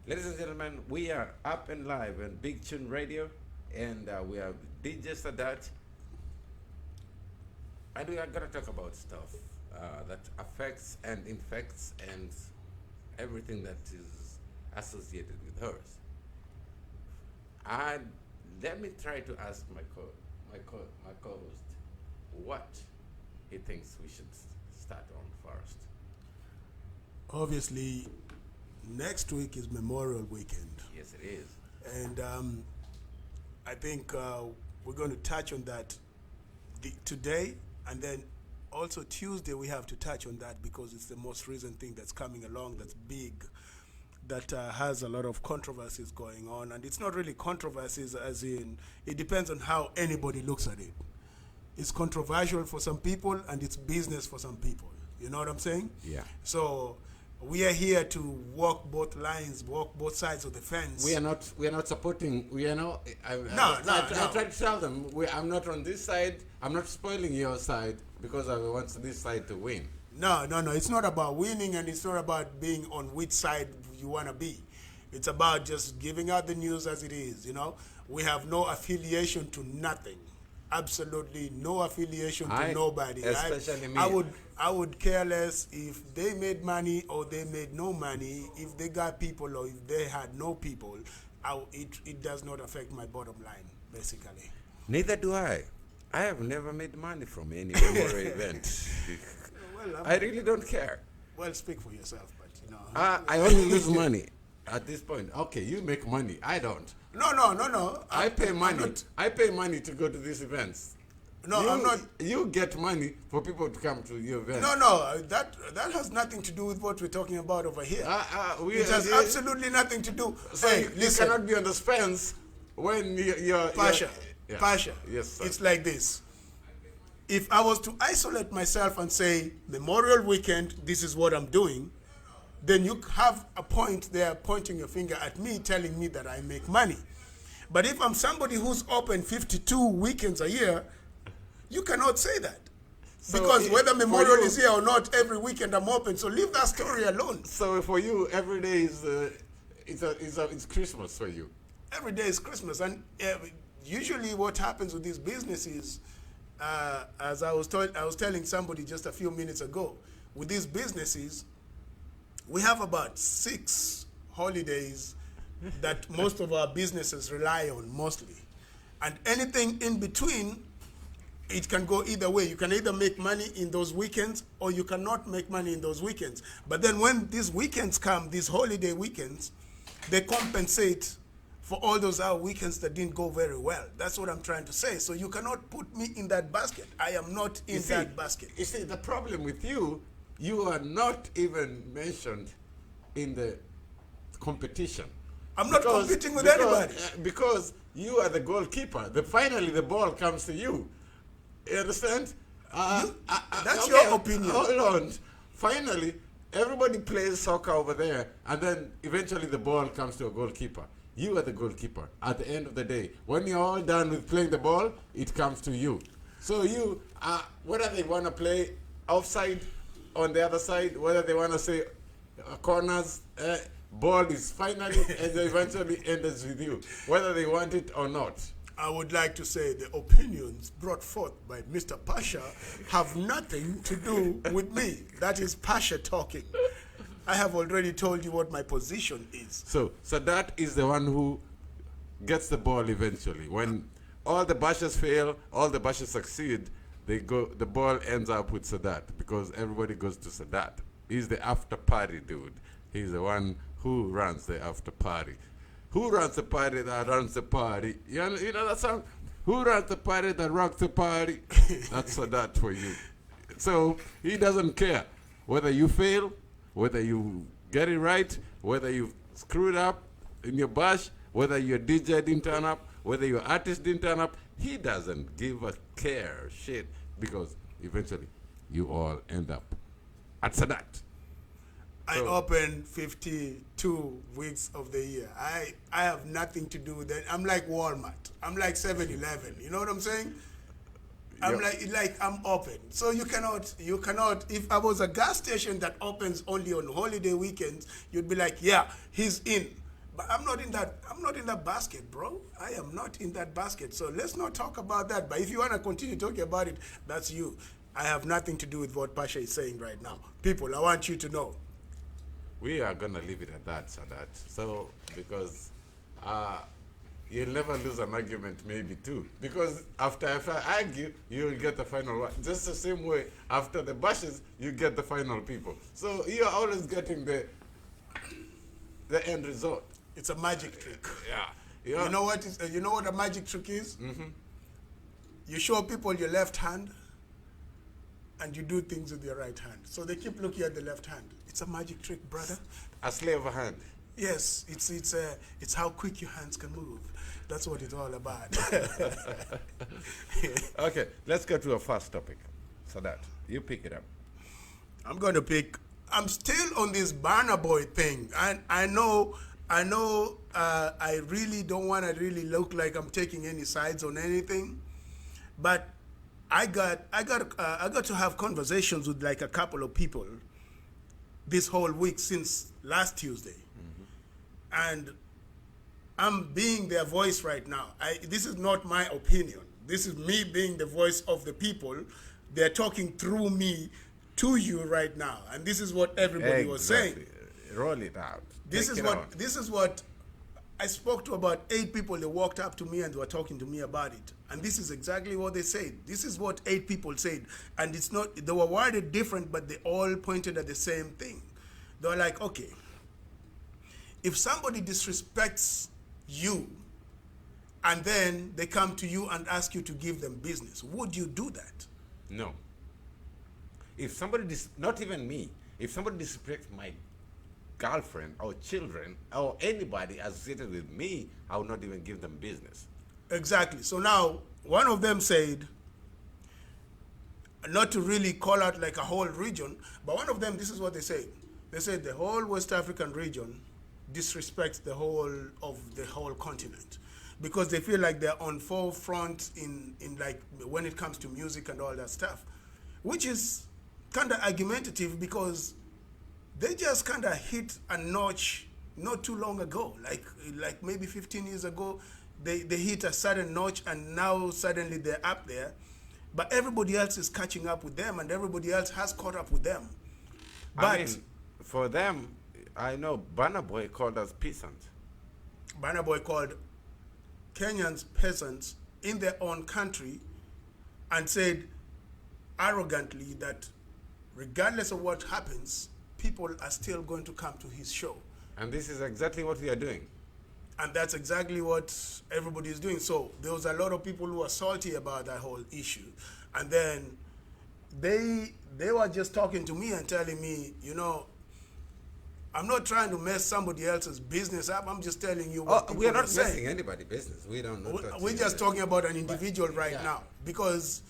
Ladies and gentlemen, we are up and live on Big Tune Radio, and we have DJ Sadat, and we are going to talk about stuff that affects and infects and everything that is associated with hers. And let me try to ask my co-host what he thinks we should start on first. Obviously, next week is Memorial Weekend, Yes, it is. and I think we're going to touch on that today, and then also Tuesday we have to touch on that because it's the most recent thing that's coming along that's big, that has a lot of controversies going on, and it's not really controversies as in it depends on how anybody looks at it. It's controversial for some people and it's business for some people. You know what I'm saying? Yeah. So we are here to walk both lines, walk both sides of the fence. We are not supporting. We are not. I try to tell them I'm not on this side. I'm not spoiling your side because I want this side to win. No. It's not about winning, and it's not about being on which side you want to be. It's about just giving out the news as it is. We have no affiliation to nothing. Absolutely no affiliation to nobody. Especially me. I would care less if they made money or they made no money. If they got people or if they had no people, it does not affect my bottom line, basically. Neither do I. I have never made money from any memorial event. Well, I really don't care. well, speak for yourself, but I only lose money at this point. Okay, you make money. I don't. No. I pay I'm money. not- I pay money to go to these events. No, I'm not. You get money for people to come to your event. No. That has nothing to do with what we're talking about over here. It has absolutely nothing to do. So Hey, you listen, cannot be on the fence when you're Pasha. yeah. Pasha. Yes, sir. It's like this. If I was to isolate myself and say Memorial Weekend, this is what I'm doing, then you have a point there pointing your finger at me, telling me that I make money. But if I'm somebody who's open 52 weekends a year, you cannot say that. So Because whether for Memorial you- is here or not, every weekend I'm open. So leave that story alone. So for you, every day is it's Christmas for you. Every day is Christmas, and usually what happens with these businesses, as I was telling somebody just a few minutes ago, with these businesses, we have about 6 holidays that most of our businesses rely on mostly, and anything in between, it can go either way. You can either make money in those weekends or you cannot make money in those weekends. But then when these weekends come, these holiday weekends, they compensate for all those other weekends that didn't go very well. That's what I'm trying to say. So you cannot put me in that basket. I am not in that basket. You see, the problem with you, you are not even mentioned in the competition. I'm not competing with anybody. Because you are the goalkeeper. Finally, the ball comes to you. You understand? That's Okay, your opinion. Hold on. Finally, everybody plays soccer over there, and then eventually the ball comes to a goalkeeper. You are the goalkeeper. At the end of the day, when you're all done with playing the ball, it comes to you. So you, whether they want to play offside on the other side, whether they want to say corners, ball is finally and eventually ends with you, whether they want it or not. I would like to say the opinions brought forth by Mr. Pasha have nothing to do with me. That is Pasha talking. I have already told you what my position is. So Sadat is the one who gets the ball eventually. When all the Bashas fail, all the Bashas succeed, the ball ends up with Sadat because everybody goes to Sadat. He's the after party dude. He's the one who runs the after party. Who runs the party that runs the party? You know that song? Who runs the party that rocks the party? That's Sadat for you. So he doesn't care whether you fail, whether you get it right, whether you screwed up in your bash, whether your DJ didn't turn up, whether your artist didn't turn up. He doesn't give a care shit because eventually you all end up at Sadat. I open 52 weeks of the year. I have nothing to do with that. I'm like Walmart. I'm like 7-Eleven. You know what I'm saying? I'm like I'm open. So you cannot. If I was a gas station that opens only on holiday weekends, you'd be like, yeah, he's in. But I'm not in that basket, bro. I am not in that basket. So let's not talk about that. But if you want to continue talking about it, that's you. I have nothing to do with what Pasha is saying right now. People, I want you to know. We are gonna leave it at that, Sadat. So because you'll never lose an argument, maybe too. Because if I argue, you'll get the final one. Just the same way, after the bashes, you get the final people. So you're always getting the end result. It's a magic trick. Yeah. You know what you know what a magic trick is? You show people your left hand, and you do things with your right hand. So they keep looking at the left hand. It's a magic trick, brother. A slave hand. Yes, it's how quick your hands can move. That's what it's all about. Okay, let's go to our first topic. Sadat, you pick it up. I'm still on this Burna Boy thing, and I know, I really don't want to really look like I'm taking any sides on anything, but I got to have conversations with like a couple of people this whole week since last Tuesday, and I'm being their voice right now. This is not my opinion. This is me being the voice of the people. They're talking through me to you right now, and this is what everybody was saying. Roll it out. This is what I spoke to about 8 people. They walked up to me and they were talking to me about it, and this is exactly what they said. This is what 8 people said, and it's not. They were worded different, but they all pointed at the same thing. They were like, okay, if somebody disrespects you, and then they come to you and ask you to give them business, would you do that? No. If somebody, not even me, if somebody disrespects my girlfriend or children or anybody associated with me, I would not even give them business. Exactly. So now, one of them said, not to really call out like a whole region, but one of them, this is what they said. They said the whole West African region disrespects the whole of the whole continent because they feel like they're on forefront in like when it comes to music and all that stuff, which is kind of argumentative because they just kind of hit a notch not too long ago, like maybe 15 years ago. They hit a certain notch and now suddenly they're up there, but everybody else is catching up with them and everybody else has caught up with them. But I mean, for them, I know Burna Boy called us peasants. Burna Boy called Kenyans peasants in their own country and said arrogantly that regardless of what happens, people are still going to come to his show. And this is exactly what we are doing. And that's exactly what everybody is doing. So there was a lot of people who were salty about that whole issue. And then they were just talking to me and telling me, you know, I'm not trying to mess somebody else's business up. I'm just telling you what people we are not saying. messing anybody's business. We don't know. We're just talking about an individual now because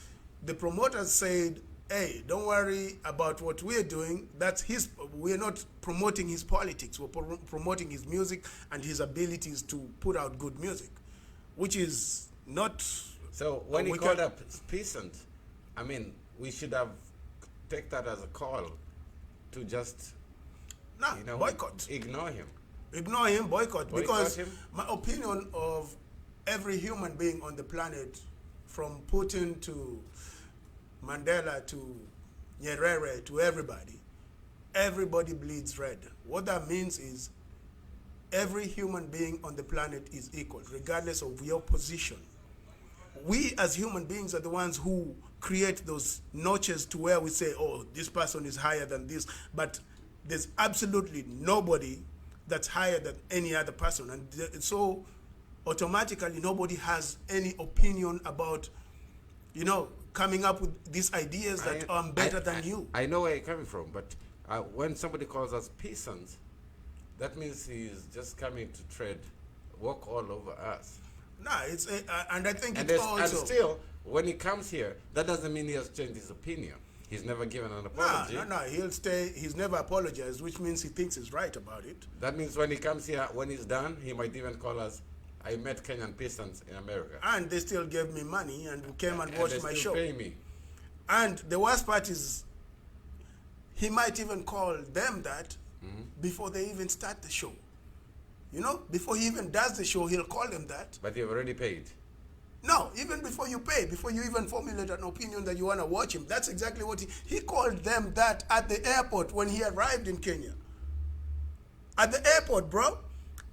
the promoters said, hey, don't worry about what we're doing. That's we're not promoting his politics. We're promoting his music and his abilities to put out good music, which is not. So when he called up peasant, I mean, we should have take that as a call to just boycott. Ignore him. Ignore him, boycott. Because him. My opinion of every human being on the planet, from Putin to Mandela to Nyerere to everybody bleeds red. What that means is every human being on the planet is equal, regardless of your position. We as human beings are the ones who create those notches to where we say, oh, this person is higher than this, but there's absolutely nobody that's higher than any other person. And so automatically nobody has any opinion about, you know, coming up with these ideas that I'm better than you. I know where you're coming from, but when somebody calls us peasants, that means he's just coming to walk all over us. Nah, and I think and it's also... And still, when he comes here, that doesn't mean he has changed his opinion. He's never given an apology. No, he'll stay. He's never apologized, which means he thinks he's right about it. That means when he comes here, when he's done, he might even call us, I met Kenyan peasants in America. And they still gave me money and came and watched my show. Pay me. And the worst part is, he might even call them that before they even start the show. You know, before he even does the show, he'll call them that. But you've already paid. No, even before you pay, before you even formulate an opinion that you want to watch him, that's exactly what he called them that at the airport when he arrived in Kenya. At the airport, bro,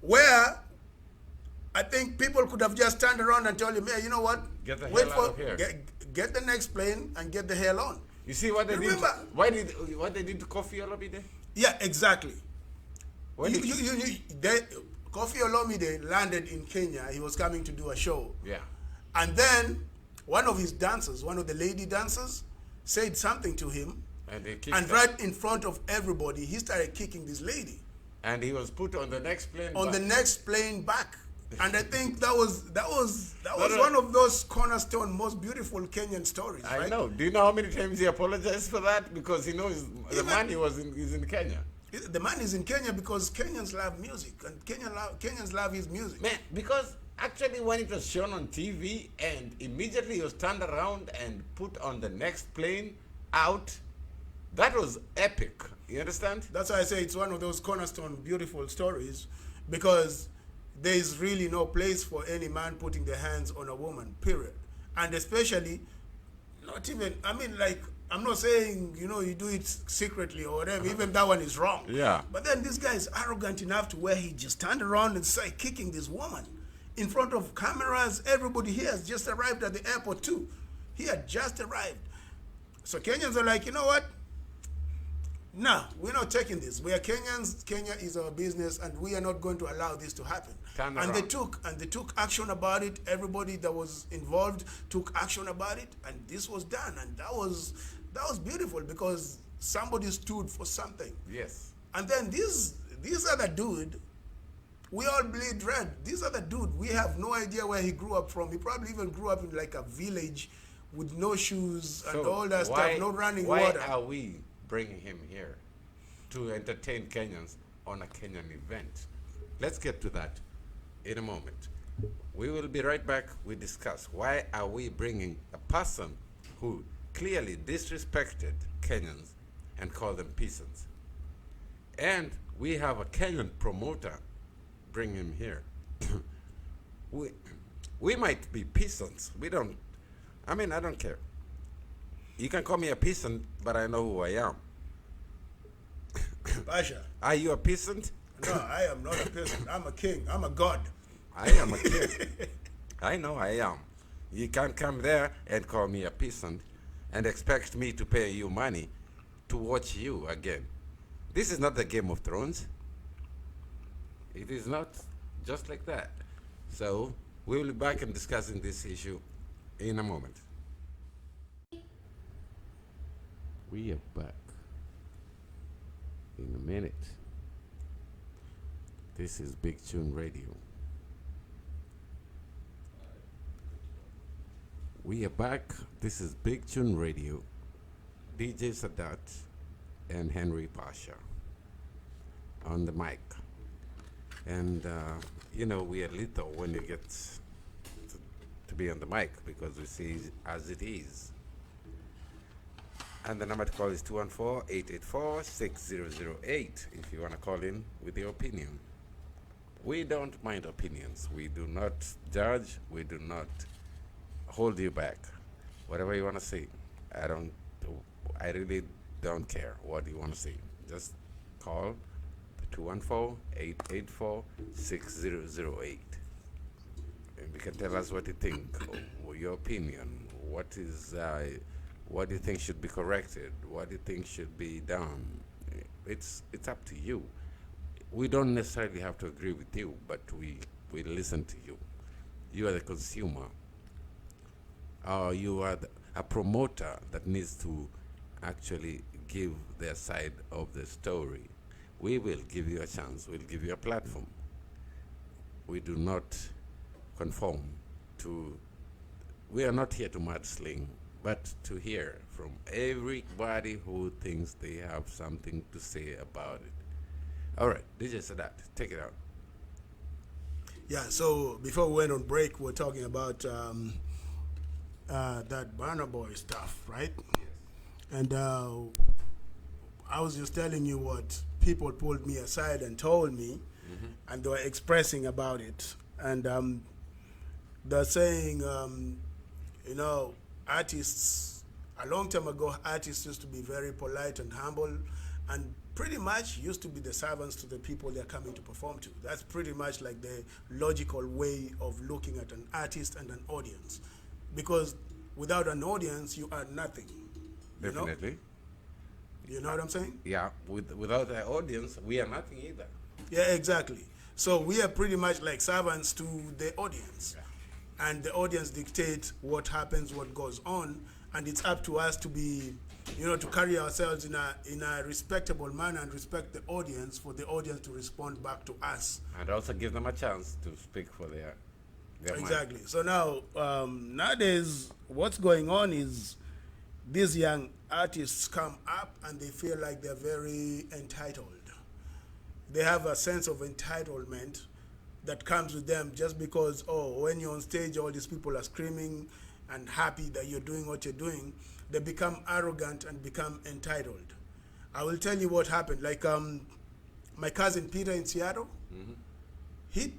where I think people could have just turned around and told him, hey, you know what? Get the hell out of here. Get the next plane and get the hell on. You see what they Remember, did? What they did to Kofi Olomide? Yeah, exactly. When Kofi Olomide landed in Kenya. He was coming to do a show. Yeah. And then one of his dancers, one of the lady dancers, said something to him. And right in front of everybody, he started kicking this lady. And he was put on the next plane on back. the next plane back. And I think that was one of those cornerstone, most beautiful Kenyan stories. I right? know. Do you know how many times he apologized for that? Because he knows the man is in Kenya. The man is in Kenya because Kenyans love music, and Kenyans love his music. Man, because actually when it was shown on TV and immediately he was turned around and put on the next plane out, that was epic. You understand? That's why I say it's one of those cornerstone beautiful stories, because there is really no place for any man putting their hands on a woman, period. And especially, not even, I mean, like, I'm not saying, you know, you do it secretly or whatever, even that one is wrong. Yeah. But then this guy is arrogant enough to where he just turned around and started kicking this woman in front of cameras. Everybody here has just arrived at the airport too. He had just arrived. So Kenyans are like, you know what? No, we're not taking this. We are Kenyans. Kenya is our business, and we are not going to allow this to happen. And they took action about it. Everybody that was involved took action about it, and this was done. And that was beautiful because somebody stood for something. Yes. And then this other dude, we all bleed red. This other dude, we have no idea where he grew up from. He probably even grew up in like a village with no shoes and all that stuff, no running water. Why are we bringing him here to entertain Kenyans on a Kenyan event? Let's get to that in a moment. We will be right back. We discuss why are we bringing a person who clearly disrespected Kenyans and called them peasants. And we have a Kenyan promoter bring him here. we might be peasants. I don't care. You can call me a peasant, but I know who I am. Pasha. Are you a peasant? No, I am not a peasant. I'm a king. I'm a god. I am a king. I know I am. You can't come there and call me a peasant and expect me to pay you money to watch you again. This is not the Game of Thrones. It is not just like that. So we will be back and discussing this issue in a moment. We are back in a minute. This is Big Tune Radio. We are back. This is Big Tune Radio. DJ Sadat and Henry Pasha on the mic. And, we are lethal when it gets to be on the mic because we see as it is. And the number to call is 214-884-6008 if you want to call in with your opinion. We don't mind opinions. We do not judge. We do not hold you back. Whatever you want to say, I really don't care what you want to say. Just call 214-884-6008. And you can tell us what you think, or your opinion. What do you think should be corrected? What do you think should be done? It's up to you. We don't necessarily have to agree with you, but we listen to you. You are the consumer. You are a promoter that needs to actually give their side of the story. We will give you a chance. We'll give you a platform. We do not conform to. We are not here to mudsling, but to hear from everybody who thinks they have something to say about it. All right, DJ Sadat, take it out. Yeah, so before we went on break, we were talking about that Burna Boy stuff, right? Yes. And I was just telling you what people pulled me aside and told me and they were expressing about it. And they're saying, you know, artists, a long time ago, artists used to be very polite and humble and pretty much used to be the servants to the people they're coming to perform to. That's pretty much like the logical way of looking at an artist and an audience. Because without an audience, you are nothing. You know? Definitely. You know what I'm saying? Yeah, without the audience, we are nothing either. Yeah, exactly. So we are pretty much like servants to the audience. And the audience dictates what happens, what goes on, and it's up to us to be, you know, to carry ourselves in a respectable manner and respect the audience for the audience to respond back to us. And also give them a chance to speak for their Exactly. mind. So now, nowadays, what's going on is these young artists come up and they feel like they're very entitled. They have a sense of entitlement that comes with them just because, oh, when you're on stage, all these people are screaming and happy that you're doing what you're doing. They become arrogant and become entitled. I will tell you what happened. Like my cousin Peter in Seattle, he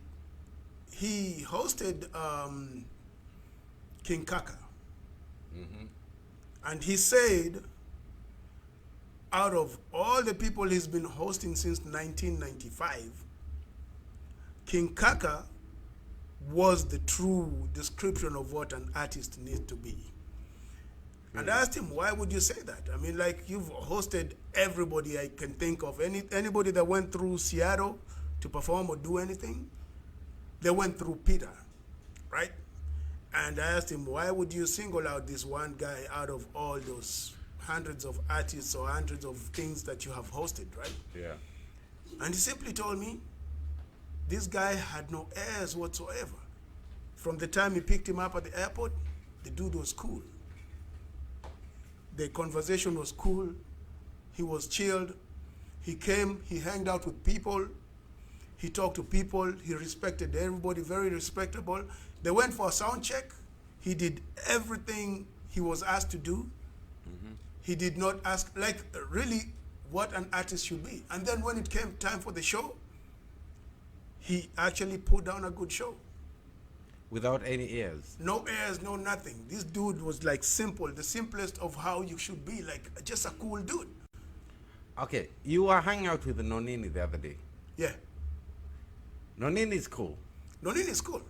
hosted King Kaka. And he said, out of all the people he's been hosting since 1995, King Kaka was the true description of what an artist needs to be. And I asked him, why would you say that? I mean, like, you've hosted everybody I can think of. Anybody that went through Seattle to perform or do anything, they went through Peter, right? And I asked him, why would you single out this one guy out of all those hundreds of artists or hundreds of things that you have hosted, right? Yeah. And he simply told me, this guy had no airs whatsoever. From the time he picked him up at the airport, the dude was cool. The conversation was cool. He was chilled. He came, he hanged out with people. He talked to people. He respected everybody, very respectable. They went for a sound check. He did everything he was asked to do. He did not ask, like, really what an artist should be. And then when it came time for the show, he actually put down a good show. Without any ears. No airs, no nothing. This dude was like simple, the simplest of how you should be, like just a cool dude. Okay, you were hanging out with Nonini the other day. Yeah. Nonini is cool. Nonini is cool.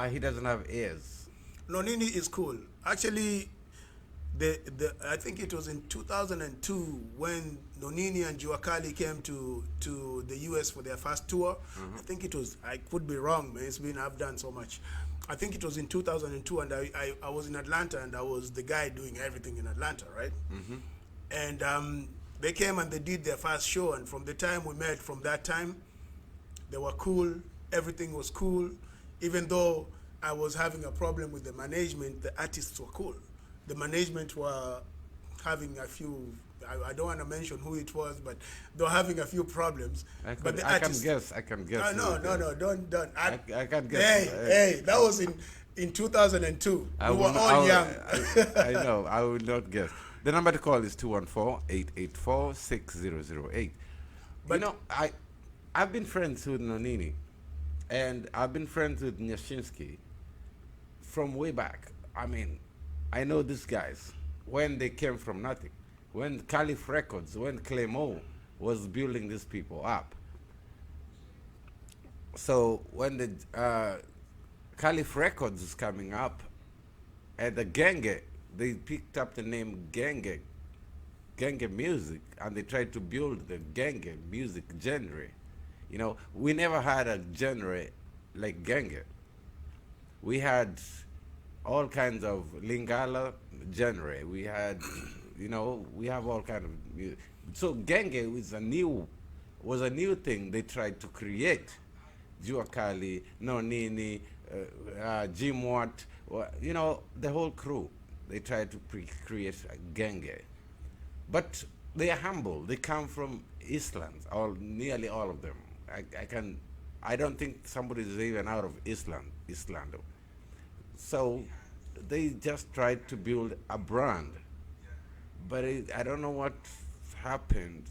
He doesn't have ears. Nonini is cool. Actually, I think it was in 2002 when Nonini and Juakali came to the US for their first tour. I think it was, I could be wrong, man. I've done so much. I think it was in 2002, and I was in Atlanta, and I was the guy doing everything in Atlanta, right? And they came and they did their first show, and from the time we met, from that time, they were cool. Everything was cool. Even though I was having a problem with the management, the artists were cool. The management were having a few, I don't want to mention who it was, but they were having a few problems. I but the artists, can guess. No, don't. I can guess. Hey, that was in 2002. We were all young. I know. I will not guess. The number to call is 214-884-6008. But you know, I've been friends with Nonini, and I've been friends with Nyashinsky from way back. I mean, I know these guys when they came from nothing. When Caliph Records, when Clemo was building these people up. So when the Caliph Records is coming up, and the Genge, they picked up the name Genge music, and they tried to build the Genge music genre. You know, we never had a genre like Genge. We had all kinds of Lingala genre. We had, you know, we have all kinds of music. So Genge was a new thing they tried to create. Juakali, Nonini, Jim Watt, you know, the whole crew. They tried to create a Genge. But they are humble. They come from Island, nearly all of them. I don't think somebody is even out of Island. So they just tried to build a brand. But I don't know what happened,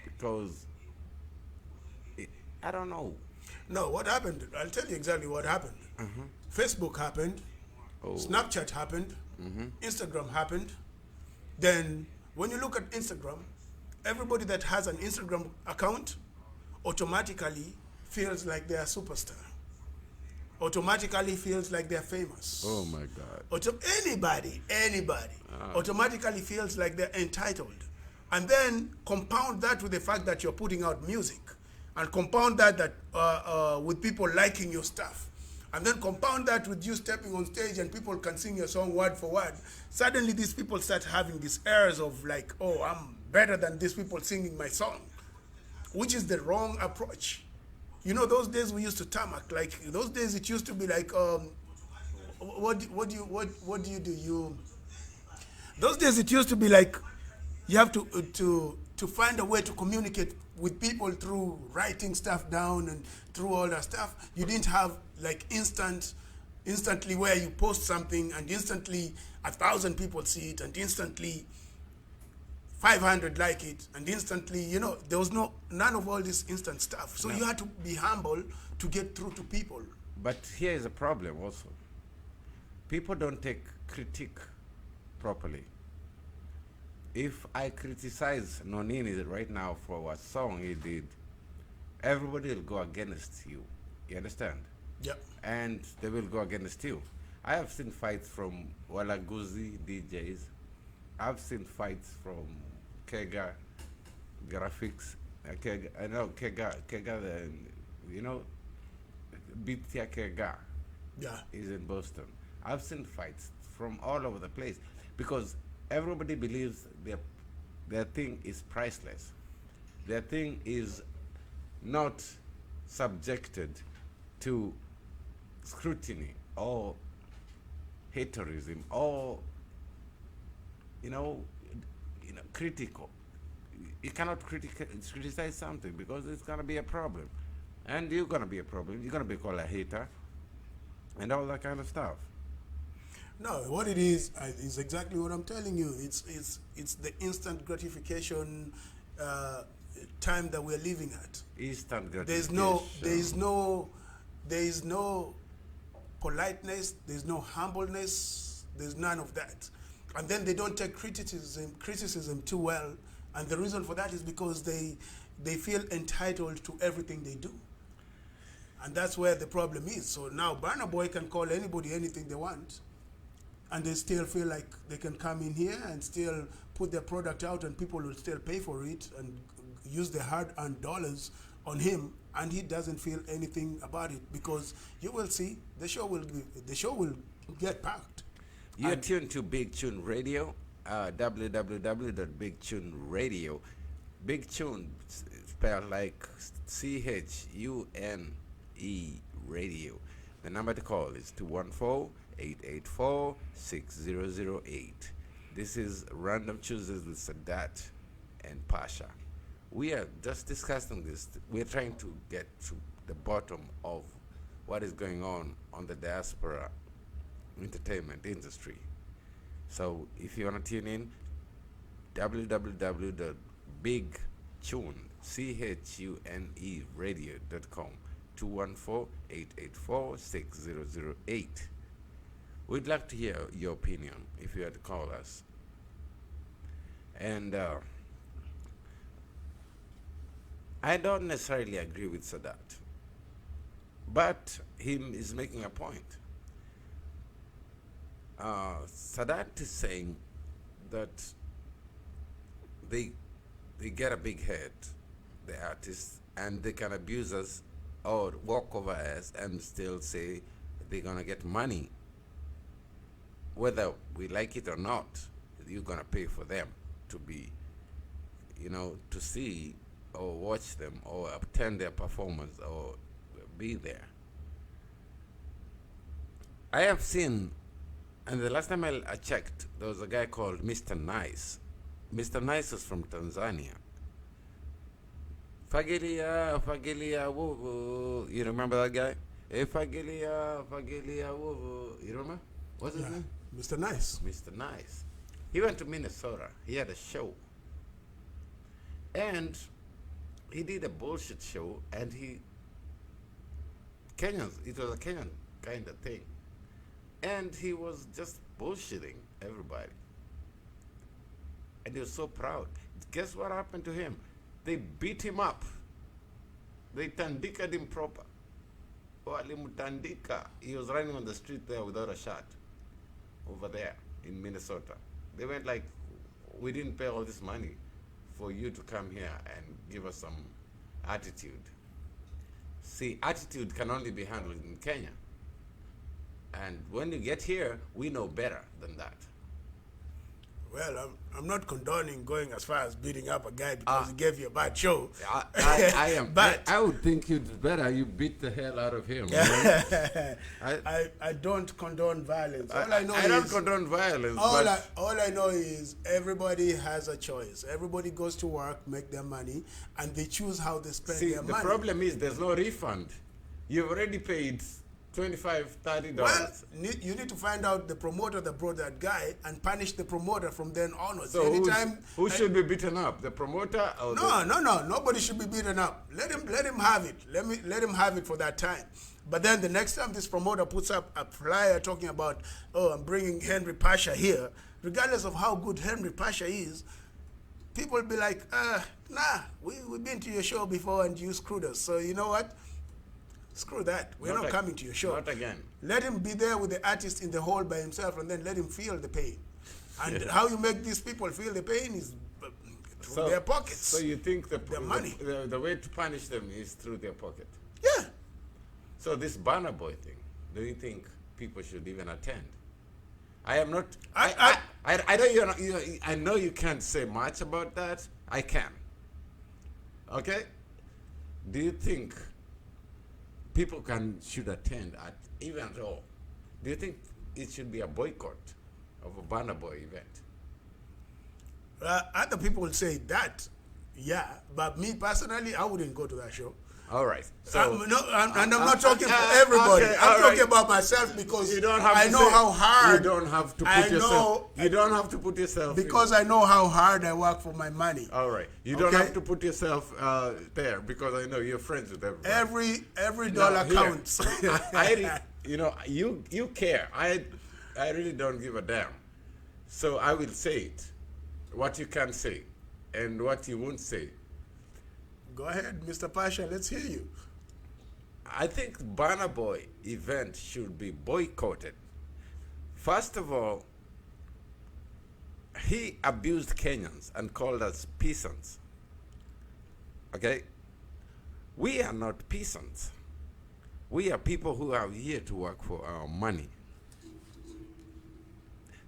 because I don't know. No, what happened? I'll tell you exactly what happened. Facebook happened, Oh. Snapchat happened, Instagram happened. Then, when you look at Instagram, everybody that has an Instagram account automatically feels like they're a superstar. Automatically feels like they're famous. Oh my God. Anybody, automatically feels like they're entitled. And then compound that with the fact that you're putting out music, and compound that with people liking your stuff, and then compound that with you stepping on stage and people can sing your song word for word. Suddenly these people start having these airs of like, oh, I'm better than these people singing my song, which is the wrong approach. You know, those days we used to tarmac. Like those days, it used to be like, what do you do? Those days it used to be like, you have to find a way to communicate with people through writing stuff down and through all that stuff. You didn't have like instantly where you post something and instantly 1,000 people see it and instantly 500 like it, and instantly, there was none of all this instant stuff. So you had to be humble to get through to people. But here is a problem also. People don't take critique properly. If I criticize Nonini right now for a song he did, everybody will go against you. You understand? Yeah. And they will go against you. I have seen fights from Walaguzi DJs. I've seen fights from Kega graphics. I know Kega, Bitia Kega Yeah. is in Boston. I've seen fights from all over the place because everybody believes their thing is priceless. Their thing is not subjected to scrutiny or haterism or critical. You cannot criticize something because it's gonna be a problem, and you're gonna be a problem. You're gonna be called a hater, and all that kind of stuff. No, what it is exactly what I'm telling you. It's the instant gratification time that we're living at. Instant gratification. There is no politeness. There's no humbleness. There's none of that. And then they don't take criticism too well. And the reason for that is because they feel entitled to everything they do. And that's where the problem is. So now Burna Boy can call anybody anything they want, and they still feel like they can come in here and still put their product out and people will still pay for it and use their hard-earned dollars on him, and he doesn't feel anything about it because you will see the show will get packed. You're tuned to Big Tune Radio, www.bigtuneradio. Big Tune spelled like CHUNE radio. The number to call is 214-884-6008. This is Random Chooses with Sadat and Pasha. We are just discussing this. We're trying to get to the bottom of what is going on the diaspora entertainment industry. So if you want to tune in, www.bigtuneradio.com, 214-884-6008. We'd like to hear your opinion if you had to call us. And I don't necessarily agree with Sadat, but he is making a point. Sadat is saying that they get a big head, the artists, and they can abuse us or walk over us and still say they're gonna get money. Whether we like it or not, you're gonna pay for them to be, to see or watch them or attend their performance or be there. I have seen, and the last time I checked, there was a guy called Mr. Nice. Mr. Nice is from Tanzania. Fagilia, woo woo. You remember that guy? Hey, Fagilia, woo woo. You remember? What's his name? Mr. Nice. Mr. Nice. He went to Minnesota. He had a show. And he did a bullshit show, and he Kenyans. It was a Kenyan kind of thing. And he was just bullshitting everybody. And he was so proud. Guess what happened to him? They beat him up. They tandikaed him proper. Walimutandika. He was running on the street there without a shirt. Over there in Minnesota. They went like, we didn't pay all this money for you to come here and give us some attitude. See, attitude can only be handled in Kenya. And when you get here, we know better than that. Well, I'm not condoning going as far as beating up a guy because he gave you a bad show. I am. But I would think it's better you beat the hell out of him. I don't condone violence. All I know I don't condone violence. All I know is everybody has a choice. Everybody goes to work, make their money, and they choose how they spend their money. The problem is there's no refund. You've already paid $25, $30. Well, you need to find out the promoter that brought that guy and punish the promoter from then onwards. So who should be beaten up? The promoter or No. Nobody should be beaten up. Let him have it. Let him have it for that time. But then the next time this promoter puts up a flyer talking about, I'm bringing Henry Pasha here, regardless of how good Henry Pasha is, people will be like, we've been to your show before and you screwed us. So you know what? Screw that. We're not coming to your show. Not again. Let him be there with the artist in the hall by himself and then let him feel the pain. And how you make these people feel the pain is through their pockets. So you think their money. The way to punish them is through their pocket? Yeah. So this banner boy thing, do you think people should even attend? I am not. I know you can't say much about that. I can. Okay. Do you think people should attend at even at all? Do you think it should be a boycott of a banner boy event? Other people will say that, yeah, but me personally, I wouldn't go to that show. All right. So I'm not talking for everybody. Okay, I'm talking about myself because you don't have I know how hard. You don't have to put yourself. You don't have to put yourself. Because I know how hard I work for my money. All right. You don't have to put yourself there because I know you're friends with everybody. Every dollar counts. You care. I really don't give a damn. So I will say it, what you can say, and what you won't say. Go ahead, Mr. Pasha, let's hear you. I think Banner Boy event should be boycotted. First of all, he abused Kenyans and called us peasants. Okay? We are not peasants. We are people who are here to work for our money.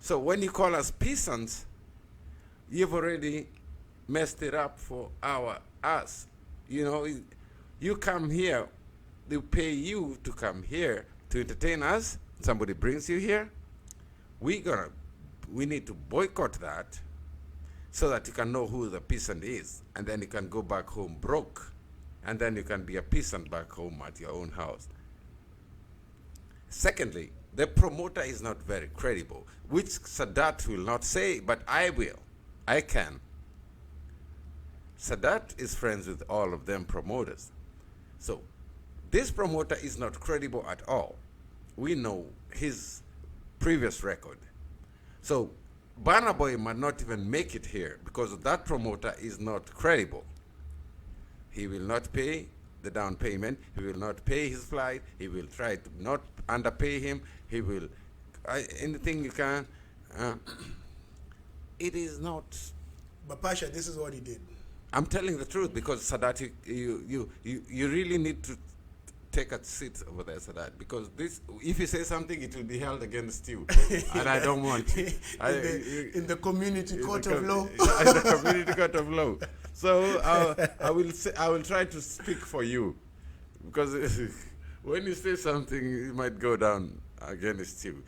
So when you call us peasants, you've already messed it up for us. You know, you come here, they pay you to come here to entertain us. Somebody brings you here. We need to boycott that so that you can know who the peasant is, and then you can go back home broke, and then you can be a peasant back home at your own house. Secondly, the promoter is not very credible, which Sadat will not say, but I will. I can. Sadat is friends with all of them promoters. So this promoter is not credible at all. We know his previous record. So Banner Boy might not even make it here because that promoter is not credible. He will not pay the down payment. He will not pay his flight. He will try to not underpay him. He will, anything you can. It is not. But Pasha, this is what he did. I'm telling the truth because Sadat, you really need to take a seat over there, Sadat, because this, if you say something, it will be held against you, and I don't want it. In the community court of law. In the community court of law. So I will try to speak for you, because when you say something, it might go down against you,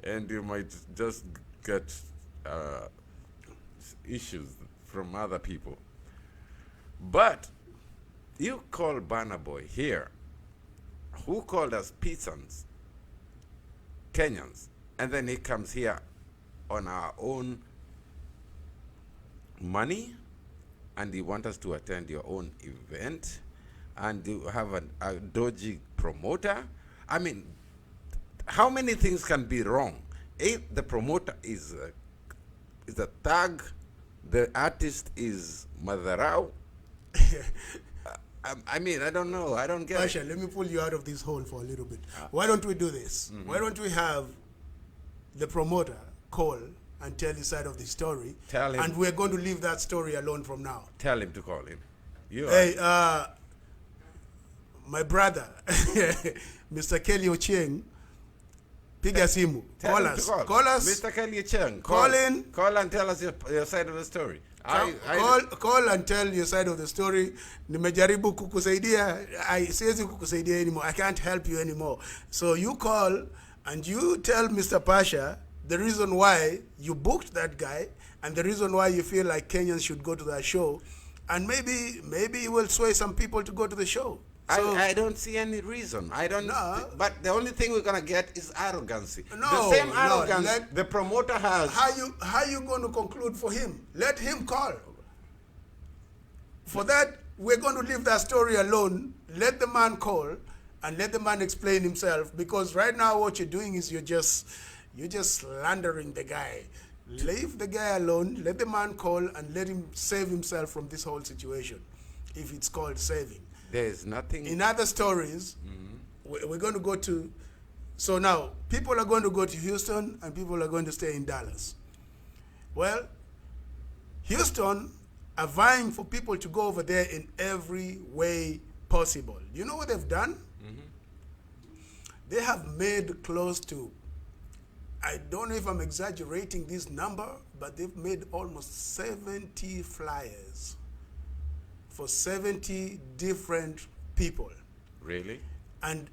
and you might just get issues from other people. But you call Banner Boy here, who called us peasants, Kenyans, and then he comes here on our own money, and you want us to attend your own event, and you have a dodgy promoter? I mean, how many things can be wrong? The promoter is a thug, the artist is Madarao. I mean, I don't know. I don't get Pasha, it. let me pull you out of this hole for a little bit. Why don't we do this? Why don't we have the promoter call and tell his side of the story? Tell him. And we're going to leave that story alone from now. Tell him to call him. Hey, my brother, Mr. Kelly Ochieng, piga simu. Tell him to Call us. Mr. Kelly Cheng. Call in. Call and tell us your side of the story. Call and tell your side of the story. Nimejaribu kukusaidia. Siwezi kukusaidia anymore. I can't help you anymore. So you call and you tell Mr. Pasha the reason why you booked that guy and the reason why you feel like Kenyans should go to that show. And maybe you will sway some people to go to the show. So, I don't see any reason. I don't. No. But the only thing we're gonna get is arrogancy. No, the same no, arrogance the promoter has. How you going to conclude for him? Let him call. For that, we're going to leave that story alone. Let the man call and let the man explain himself. Because right now, what you're doing is you're just slandering the guy. Leave the guy alone. Let the man call and let him save himself from this whole situation, if it's called saving. There's nothing. In other stories, we're going to go to. So now, people are going to go to Houston and people are going to stay in Dallas. Well, Houston are vying for people to go over there in every way possible. You know what they've done? They have made close to, I don't know if I'm exaggerating this number, but they've made almost 70 flyers for 70 different people. Really? And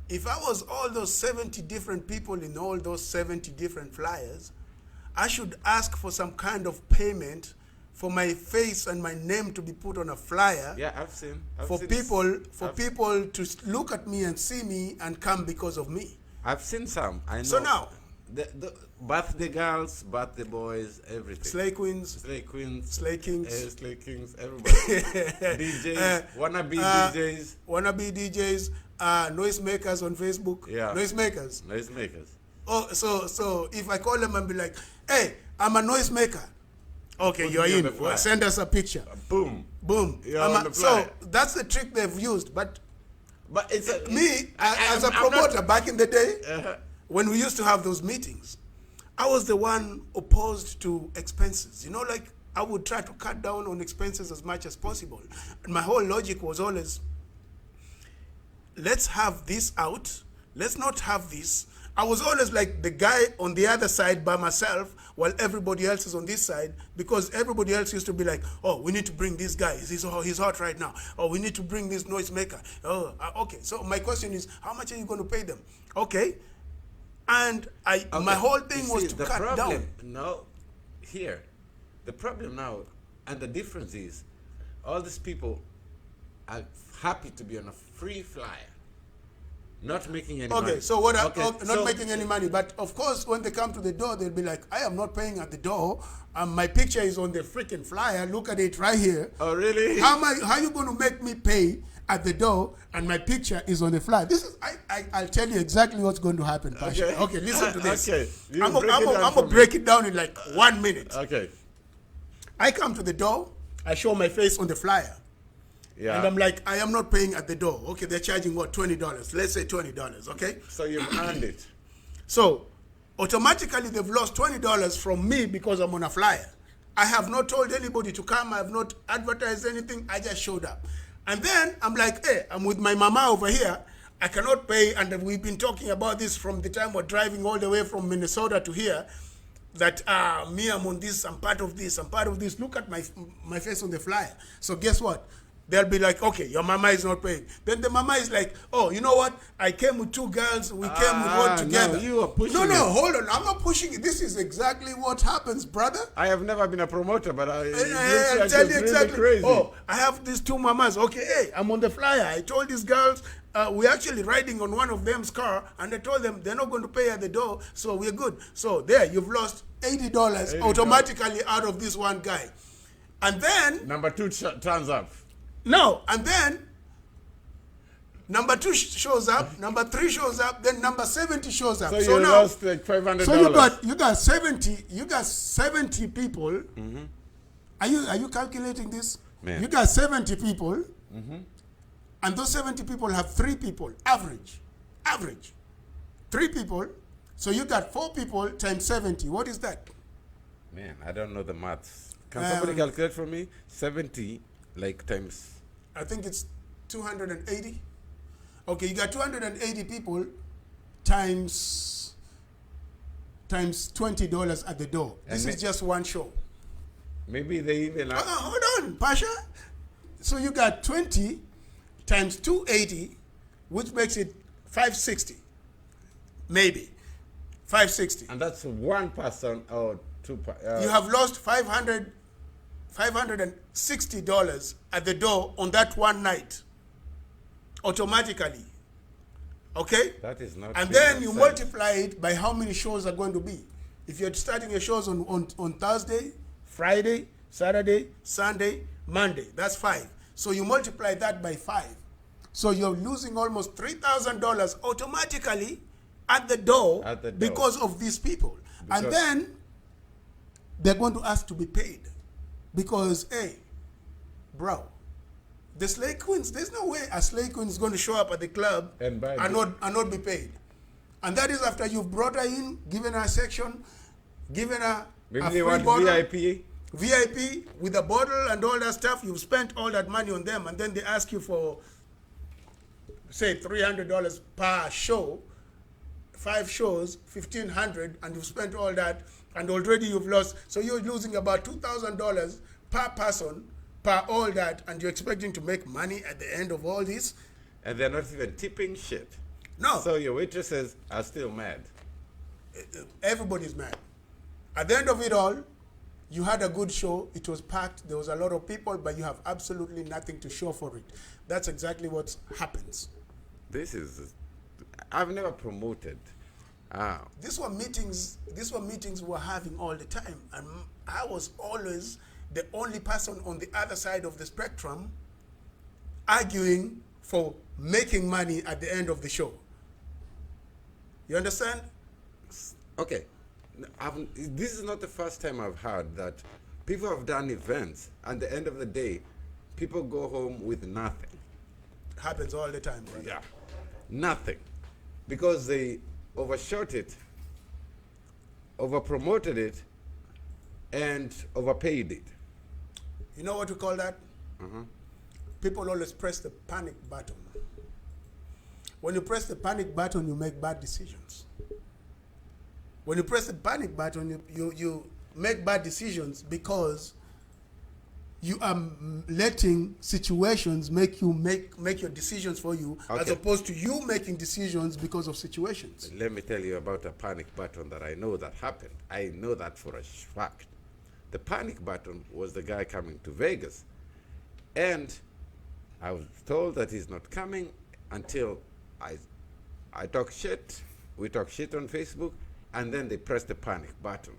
if I was all those 70 different people in all those 70 different flyers, I should ask for some kind of payment for my face and my name to be put on a flyer. Yeah, I've seen people to look at me and see me and come because of me. I've seen some. I know. So now, the birthday girls, birthday boys, everything. Slay Queens, Slay Queens, Slay Kings, Slay Kings, everybody. DJs, wannabe DJs, noise makers on Facebook. Yeah. Noise makers. Oh, so if I call them and be like, hey, I'm a noise maker. Okay, Put you're me on in. the flyer. Send us a picture. Boom. You're on the flyer. So that's the trick they've used. But it's me, as a promoter back in the day, when we used to have those meetings, I was the one opposed to expenses. You know, like I would try to cut down on expenses as much as possible. And my whole logic was always, let's have this out. Let's not have this. I was always like the guy on the other side by myself while everybody else is on this side, because everybody else used to be like, oh, we need to bring this guy. He's hot right now. Oh, we need to bring this noise maker. Oh, okay. So my question is, how much are you going to pay them? Okay. And my whole thing was to cut down. No, here, the problem now, and the difference is, all these people are happy to be on a free flyer. Not making any money. Okay, so not making any money. But of course, when they come to the door, they'll be like, I am not paying at the door. My picture is on the freaking flyer. Look at it right here. Oh, really? How are you going to make me pay at the door and my picture is on the flyer? This is I'll tell you exactly what's going to happen, Pasha. Okay, listen to this. Okay. I'm gonna break it down in like 1 minute. Okay. I come to the door, I show my face on the flyer. Yeah. And I'm like, I am not paying at the door. Okay, they're charging what, $20. Let's say $20, okay? So you've earned it. So automatically they've lost $20 from me because I'm on a flyer. I have not told anybody to come. I have not advertised anything. I just showed up. And then I'm like, hey, I'm with my mama over here. I cannot pay. And we've been talking about this from the time we're driving all the way from Minnesota to here. That me, I'm on this, I'm part of this, I'm part of this. Look at my face on the flyer. So guess what? They'll be like, okay, your mama is not paying. Then the mama is like, oh, you know what? I came with 2 girls. We came with one together. No, you are pushing No, it. hold on. I'm not pushing it. This is exactly what happens, brother. I have never been a promoter, but I'll tell you exactly. Crazy. Oh, I have these 2 mamas. Okay, hey, I'm on the flyer. I told these girls, we're actually riding on one of them's car, and I told them they're not going to pay at the door, so we're good. So there, you've lost $80 automatically out of this one guy. And then... Number 2 turns up. No, and then Number 2 shows up. Number 3 shows up. Then number 70 shows up. So you now, lost like $500. so you got 70 people. Are you calculating this? Man. You got 70 people, and those 70 people have 3 people average. 3 people. So you got 4 people times 70. What is that? Man, I don't know the maths. Can somebody calculate for me? 70 like times. I think it's 280. Okay, you got 280 people times $20 at the door. This is just one show. Maybe they even have. Hold on, Pasha. So you got 20 times 280, which makes it 560. Maybe 560. And that's one person or two. You have lost $560 at the door on that one night. Automatically. Okay? That is not. And then you multiply it by how many shows are going to be. If you're starting your shows on Thursday, Friday, Saturday, Sunday, Monday, that's 5. So you multiply that by 5. So you're losing almost $3,000 automatically at the door because of these people. And then they're going to ask to be paid. Because, hey, bro, the Slay Queens, there's no way a Slay Queen is going to show up at the club and not be paid. And that is after you've brought her in, given her a section, given her maybe a they free want bottle, VIP with a bottle and all that stuff. You've spent all that money on them, and then they ask you for, say, $300 per show, 5 shows, $1,500, and you've spent all that, and already you've lost. So you're losing about $2,000 per person, per all that, and you're expecting to make money at the end of all this. and they're not even tipping shit. No. So your waitresses are still mad. Everybody's mad. At the end of it all, you had a good show. It was packed. There was a lot of people, but you have absolutely nothing to show for it. That's exactly what happens. This is, I've never promoted. These were meetings we were having all the time, and I was always the only person on the other side of the spectrum arguing for making money at the end of the show. You understand? Okay, this is not the first time I've heard that people have done events, and at the end of the day, people go home with nothing. Happens all the time, brother. Yeah, nothing, because they overshot it, overpromoted it, and overpaid it. You know what we call that? People always press the panic button. When you press the panic button, you make bad decisions. When you press the panic button, you make bad decisions because you are letting situations make your decisions for you, as Okay. opposed to you making decisions because of situations. Let me tell you about a panic button that I know that happened. I know that for a fact. The panic button was the guy coming to Vegas. And I was told that he's not coming until I talk shit. We talk shit on Facebook. And then they pressed the panic button.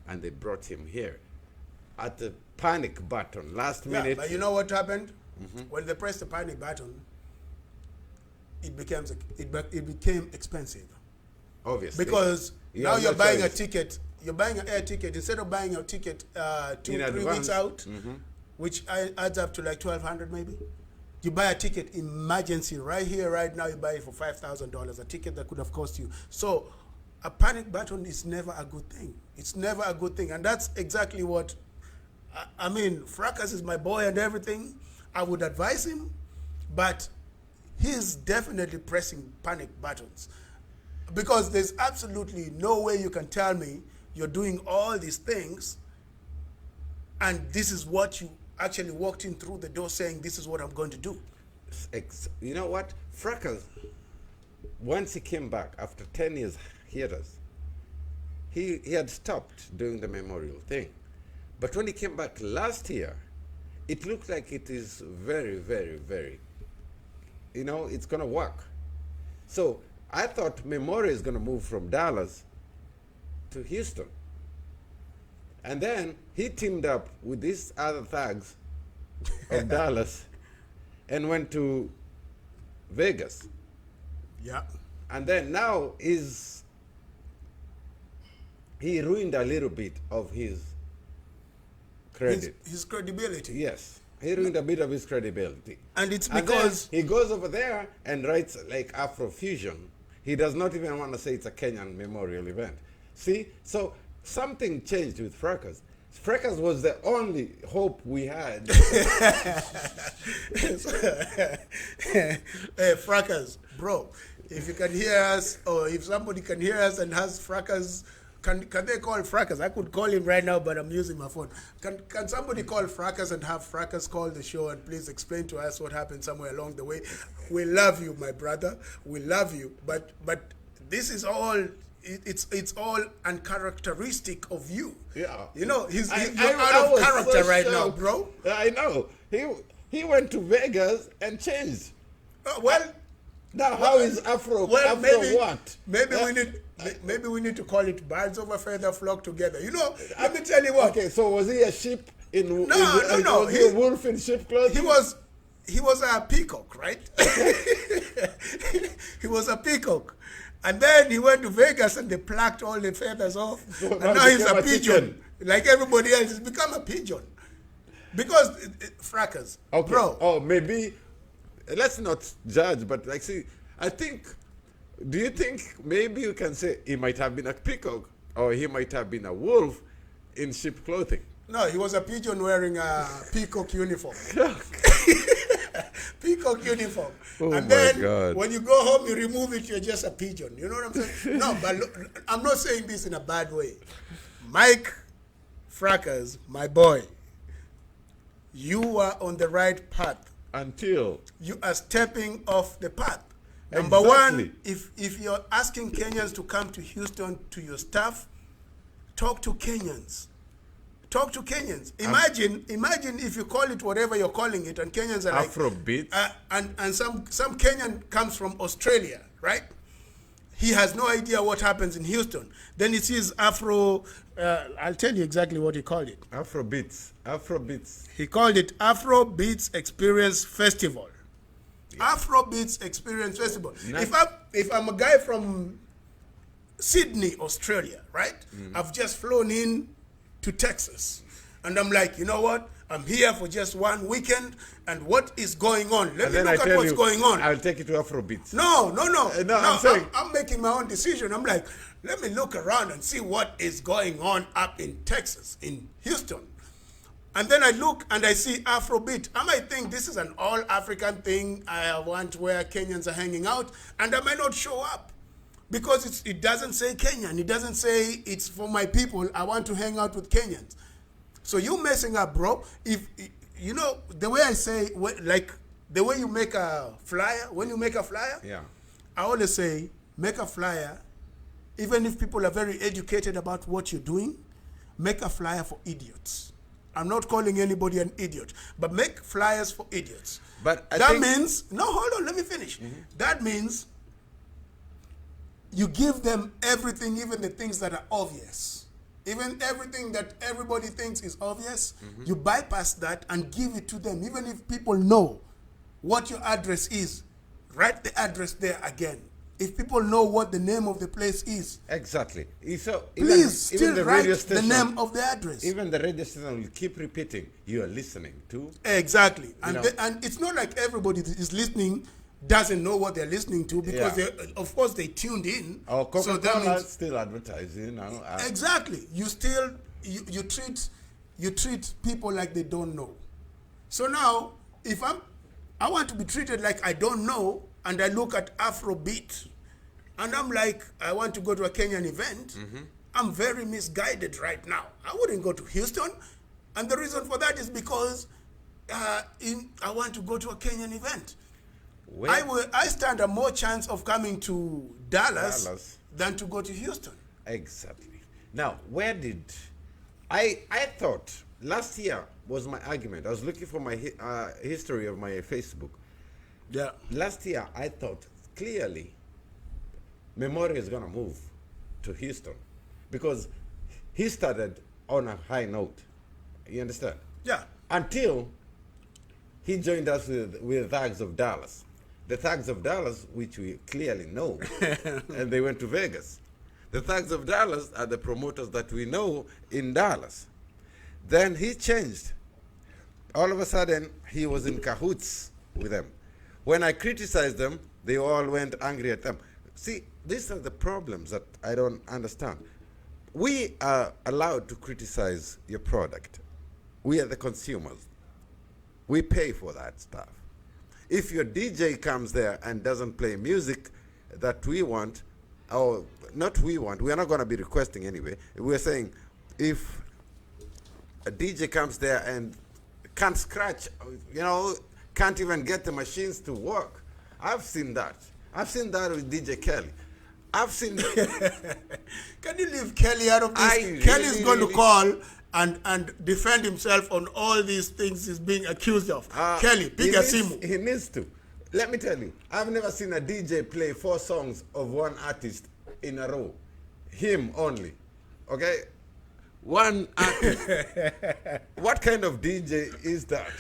And they brought him here. At the panic button, last minute. But you know what happened? When they pressed the panic button, it became expensive. Obviously. Because You now have you're no buying choice. a ticket. You're buying an air ticket. Instead of buying a ticket 2-3 advance. weeks out, which adds up to like $1,200 maybe, you buy a ticket emergency right here, right now. You buy it for $5,000, a ticket that could have cost you. So a panic button is never a good thing. It's never a good thing. And that's exactly what, I mean, Fracas is my boy and everything. I would advise him, but he's definitely pressing panic buttons. Because there's absolutely no way you can tell me you're doing all these things and this is what you actually walked in through the door saying, this is what I'm going to do. You know what? Fracas, once he came back after 10 years hiatus, he had stopped doing the memorial thing. But when he came back last year, it looked like it is very, very, very, it's going to work. So I thought Memorial is going to move from Dallas to Houston. And then he teamed up with these other thugs of Dallas and went to Vegas. Yeah. And then now he ruined a little bit of his credit. His credibility. Yes. He ruined a bit of his credibility. And it's And because then he goes over there and writes like Afrofusion. He does not even want to say it's a Kenyan memorial event. See? So something changed with Fracas. Fracas was the only hope we had. Hey, Fracas, bro, if you can hear us, or if somebody can hear us and has Fracas, can they call Fracas? I could call him right now, but I'm using my phone. Can somebody call Fracas and have Fracas call the show and please explain to us what happened somewhere along the way? We love you, my brother. We love you, but this is all. It's all uncharacteristic of you. Yeah. You know, you're I out of was character so right now, shocked. bro. I know. He went to Vegas and changed. Well, Now how is Afro maybe, what? Maybe we need to call it birds of a feather flock together. You know, let me tell you what. Okay, so was he a sheep in No. Was he a wolf in sheep clothing? He was a peacock, right? He was a peacock. And then he went to Vegas and they plucked all the feathers off. So and now he's became a a pigeon. chicken. Like everybody else, he's become a pigeon. Because, Fracas, Okay. bro. Oh, maybe, let's not judge, but like, see, do you think maybe you can say he might have been a peacock or he might have been a wolf in sheep clothing? No, he was a pigeon wearing a peacock uniform. Peacock uniform. Oh and my then God. when you go home, you remove it, you're just a pigeon. You know what I'm saying? No, but look, I'm not saying this in a bad way. Mike Fracas, my boy, you are on the right path. Until You are stepping off the path. Number Exactly. one, if you're asking Kenyans to come to Houston to your stuff, talk to Kenyans. Talk to Kenyans. Imagine if you call it whatever you're calling it, and Kenyans are Afrobeat. and some Kenyan comes from Australia, right? He has no idea what happens in Houston. Then he sees Afro. I'll tell you exactly what he called it. Afrobeats. He called it Afro Beats Experience Festival. Afro Beats Experience Festival. Nice. If I'm a guy from Sydney, Australia, right? I've just flown in to Texas. And I'm like, you know what? I'm here for just one weekend, and what is going on? Let And me then I look at tell what's you, going on. I'll take you to Afrobeats. No. I'm saying- I'm making my own decision. I'm like, let me look around and see what is going on up in Texas, in Houston. And then I look and I see Afrobeat. I might think this is an all-African thing I want where Kenyans are hanging out, and I might not show up because it doesn't say Kenyan. It doesn't say it's for my people. I want to hang out with Kenyans. So you messing up, bro. If you know the way I say, like the way you make a flyer, when you make a flyer, Yeah. I always say make a flyer, even if people are very educated about what you're doing, make a flyer for idiots. I'm not calling anybody an idiot, but make flyers for idiots. But I that think- means, no, hold on, let me finish. That means you give them everything, even the things that are obvious. Even everything that everybody thinks is obvious, you bypass that and give it to them. Even if people know what your address is, write the address there again. If people know what the name of the place is, Exactly. So please still the write radio the station, name of the address. Even the radio station will keep repeating, you are listening to. Exactly. And, know. and it's not like everybody that is listening doesn't know what they're listening to because, Yeah. of course, they tuned in. Or So that Coca-Cola means- still advertising, you know. Exactly. You still you treat people like they don't know. So now, if I want to be treated like I don't know, and I look at Afrobeat, and I'm like, I want to go to a Kenyan event, I'm very misguided right now. I wouldn't go to Houston, and the reason for that is because I want to go to a Kenyan event. I stand a more chance of coming to Dallas than to go to Houston. Exactly. Now, where did I thought last year was my argument. I was looking for my history of my Facebook. Yeah. Last year, I thought clearly Memorial is going to move to Houston because he started on a high note. You understand? Yeah. Until he joined us with Thugs of Dallas. the Thugs of Dallas, which we clearly know, and they went to Vegas. The Thugs of Dallas are the promoters that we know in Dallas. Then he changed. All of a sudden, he was in cahoots with them. When I criticized them, they all went angry at them. See, these are the problems that I don't understand. We are allowed to criticize your product. We are the consumers. We pay for that stuff. If your DJ comes there and doesn't play music that we want, or not we want, we are not going to be requesting anyway. We're saying if a DJ comes there and can't scratch, can't even get the machines to work. I've seen that. I've seen that with DJ Kelly. I've seen. Can you leave Kelly out of this? Kelly's going to call and defend himself on all these things he's being accused of. Kelly, piga simu. He needs to. Let me tell you, I've never seen a DJ play 4 songs of one artist in a row. Him only. Okay? One artist. What kind of DJ is that?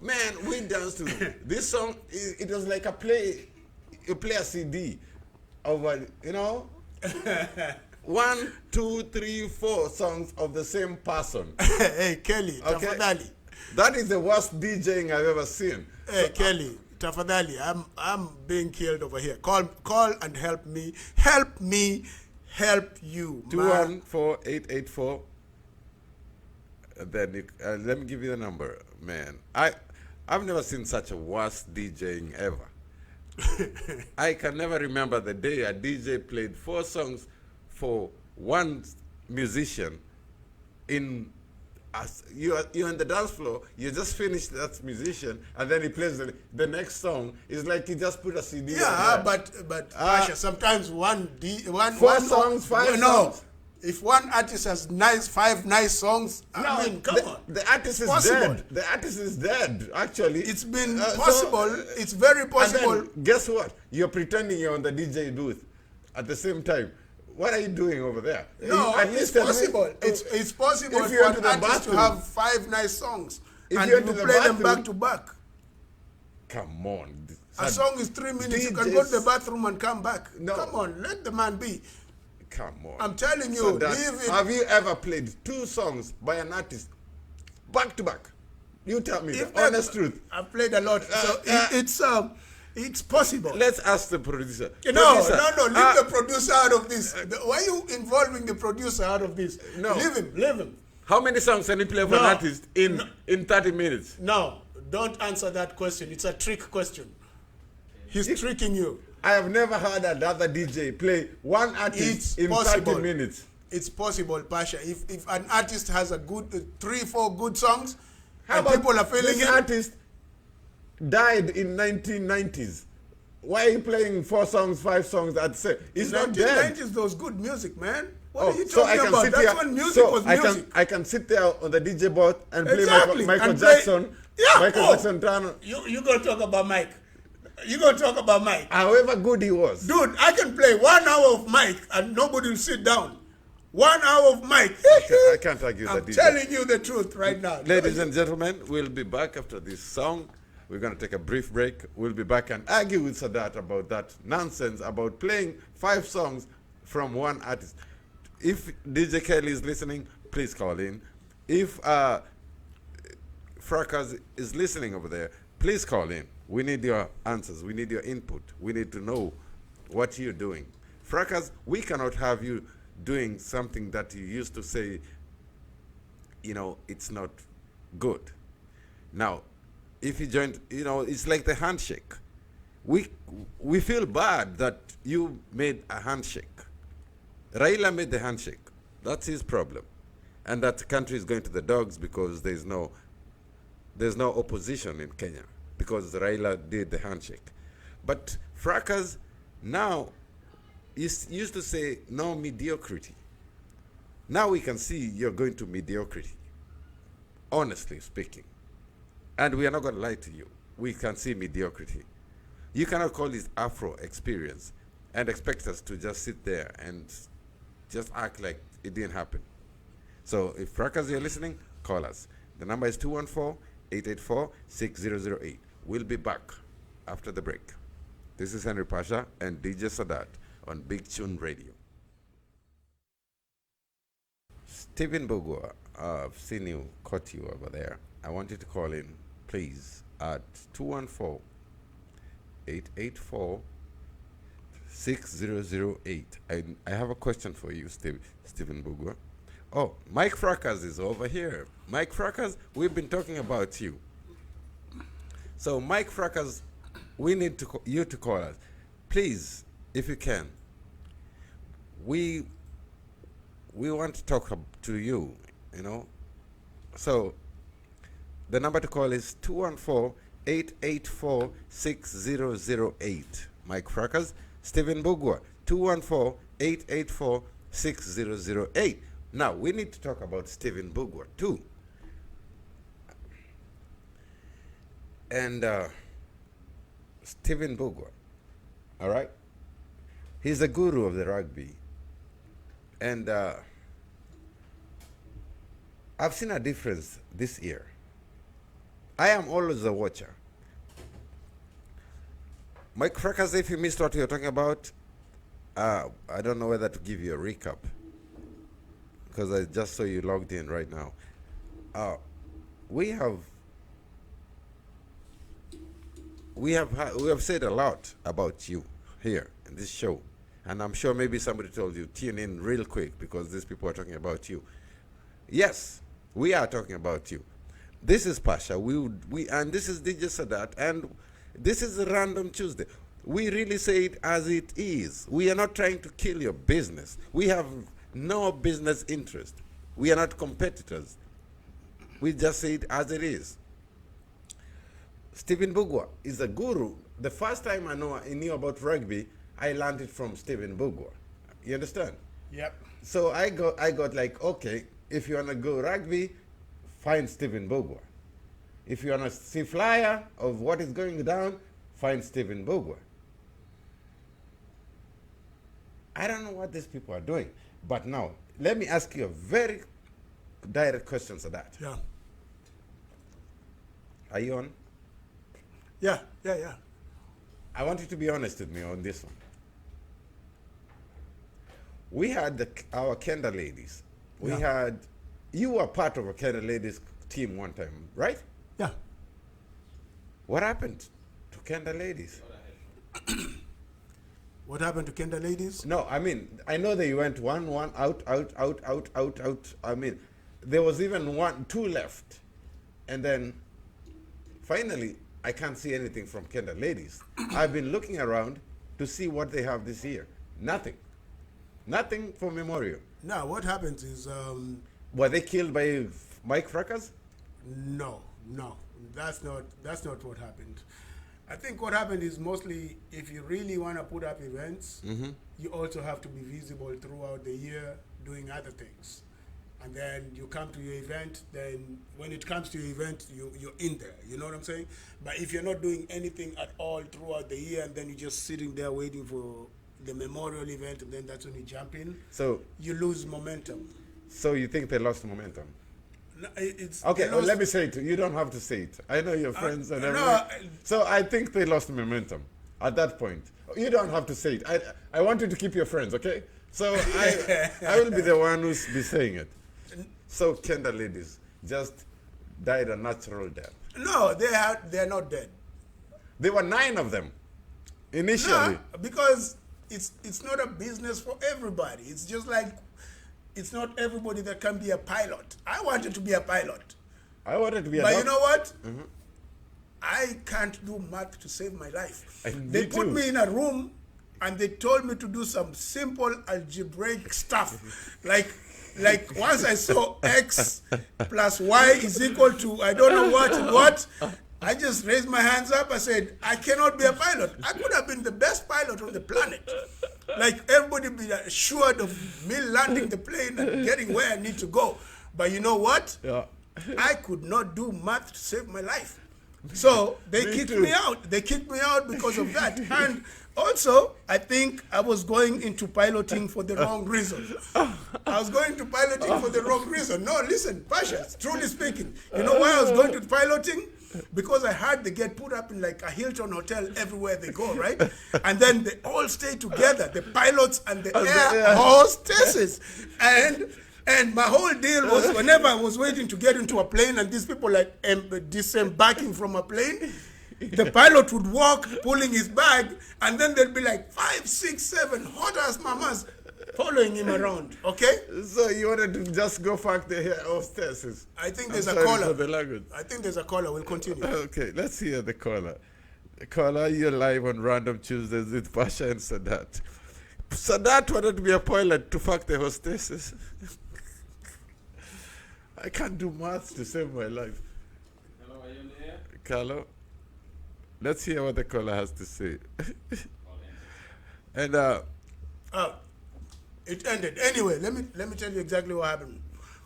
Man, we danced to this song. It was like you play a CD over, 1, 2, 3, 4 songs of the same person. Hey, Kelly, okay? tafadhali. That is the worst DJing I've ever seen. Hey, Kelly, tafadhali, I'm being killed over here. Call and help me. Help me help you. 214-884. Then let me give you the number, man. I've never seen such a worst DJing ever. I can never remember the day a DJ played 4 songs for one musician you're in the dance floor, you just finished that musician, and then he plays the next song. It's like he just put a CD. Yeah, but Pasha, sometimes 4 songs, 5 songs. If one artist has 5 nice songs, I mean, come on. The artist is dead. The artist is dead, actually. It's been possible. It's very possible. And then, guess what? You're pretending you're on the DJ booth at the same time. What are you doing over there? No, it's possible. It's possible for an artist to have 5 nice songs and you play them back to back. Come on. A song is 3 minutes. You can go to the bathroom and come back. No. Come on, let the man be. Come on. I'm telling you, have you ever played 2 songs by an artist back to back? You tell me the honest truth. I've played a lot. So it's possible. Let's ask the producer. No, leave the producer out of this. Why are you involving the producer out of this? No. Leave him. How many songs can you play for an artist in 30 minutes? No, don't answer that question. It's a trick question. He's tricking you. I have never heard another DJ play one artist in 30 minutes. It's possible, Pasha. If an artist has a good 3-4 good songs, and people are feeling this artist died in 1990s. Why are you playing 4 songs, 5 songs? He's not dead. 1990s, those good music, man. What are you talking about? That's when music was music. I can sit there on the DJ board and play Michael Jackson. Jackson. You're going to talk about Mike. You're going to talk about Mike. However good he was. Dude, I can play 1 hour of Mike and nobody will sit down. 1 hour of Mike. I can't argue that. I'm telling you the truth right now. Ladies and gentlemen, we'll be back after this song. We're going to take a brief break. We'll be back and argue with Sadat about that nonsense about playing 5 songs from one artist. If DJ Kelly is listening, please call in. If Fracas is listening over there, please call in. We need your answers. We need your input. We need to know what you're doing. Fracas, we cannot have you doing something that you used to say, it's not good. Now, if you joined, it's like the handshake. We feel bad that you made a handshake. Raila made the handshake. That's his problem. And that country is going to the dogs because there's no opposition in Kenya because Raila did the handshake. But Fracas now used to say no mediocrity. Now we can see you're going to mediocrity, honestly speaking. And we are not going to lie to you. We can see mediocrity. You cannot call this Afro experience and expect us to just sit there and just act like it didn't happen. So if Fracas, you're listening, call us. The number is 214-884-6008. We'll be back. after the break. This is Henry Pasha and DJ Sadat on Big Tune Radio. Stephen Bogua, I've seen you, caught you over there. I want you to call in, please, at 214-884-6008. I have a question for you, Stephen Bogua. Oh, Mike Frackers is over here. Mike Frackers, we've been talking about you. So, Mike Frackers, we need you to call us. Please, if you can. We want to talk to you, you know. So, the number to call is 214-884-6008. Mike Frackers, Stephen Bugwa, 214-884-6008. Now, we need to talk about Stephen Bugwa, too. And Stephen Bugwa, all right? He's a guru of the rugby. And I've seen a difference this year. I am always a watcher. Mike Frackers, if you missed what you're talking about, I don't know whether to give you a recap, because I just saw you logged in right now. We have said a lot about you here in this show, and I'm sure maybe somebody told you, tune in real quick because these people are talking about you. Yes, we are talking about you. This is Pasha, and this is DJ Sadat, and this is a Random Tuesday. We really say it as it is. We are not trying to kill your business. We have no business interest. We are not competitors. We just say it as it is. Stephen Bugwa is a guru. The first time I knew about rugby, I learned it from Stephen Bugwa. You understand? Yep. So I got like, okay, if you want to go rugby, find Stephen Bugwa. If you want to see flyer of what is going down, find Stephen Bugwa. I don't know what these people are doing. But now, let me ask you a very direct question to that. Yeah. Are you on? Yeah. I want you to be honest with me on this one. We had our Kenda ladies. You were part of a Kenda ladies team one time, right? Yeah. What happened to Kenda ladies? What happened to Kenda ladies? No, I mean, I know they went 1-1, out. I mean, there was even 2 left. And then, finally, I can't see anything from Kenda ladies. I've been looking around to see what they have this year. Nothing. Nothing for Memorial. Now, what happens is... Were they killed by Mike Frackers? No, that's not what happened. I think what happened is mostly if you really want to put up events, you also have to be visible throughout the year doing other things. And then you come to your event, then when it comes to your event, you're in there. You know what I'm saying? But if you're not doing anything at all throughout the year and then you're just sitting there waiting for the memorial event and then that's when you jump in, so you lose momentum. So you think they lost momentum? No, it's okay, let me say it. You don't have to say it. I know your friends and everything. no, So I think they lost momentum at that point. You don't have to say it. I want you to keep your friends, okay? So I will be the one who's be saying it. So Kenda ladies just died a natural death. No, they're not dead. There were 9 of them initially. No, because it's not a business for everybody. It's just like it's not everybody that can be a pilot. I wanted to be a pilot. I wanted to be a But you know what? Mm-hmm. I can't do math to save my life. They put me in a room and they told me to do some simple algebraic stuff. like once I saw x plus y is equal to I don't know what and what, I just raised my hands up. I said, I cannot be a pilot. I could have been the best pilot on the planet. Like everybody be assured of me landing the plane and getting where I need to go. But you know what? Yeah. I could not do math to save my life. So they kicked me out. They kicked me out because of that. And also, I think I was going into piloting for the wrong reason. I was going to piloting for the wrong reason. No, listen, Pasha, truly speaking. You know why I was going to piloting? because I heard they get put up in like a Hilton hotel everywhere they go, right? And then they all stay together, the pilots and the air hostesses. And my whole deal was whenever I was waiting to get into a plane and these people like disembarking from a plane, the pilot would walk pulling his bag, and then there'd be like 5, 6, 7 hot ass mamas following him around. Okay? So you wanted to just go fuck the air hostesses? I think I'm there's a sorry caller. for the language. I think there's a caller. We'll continue. Okay, let's hear the caller. Caller, you're live on Random Tuesdays with Pasha and Sadat. Sadat wanted to be a pilot to fuck the hostesses. I can't do maths to save my life. Hello, are you in the air? Carlo, let's hear what the caller has to say. And It ended. Anyway, let me tell you exactly what happened.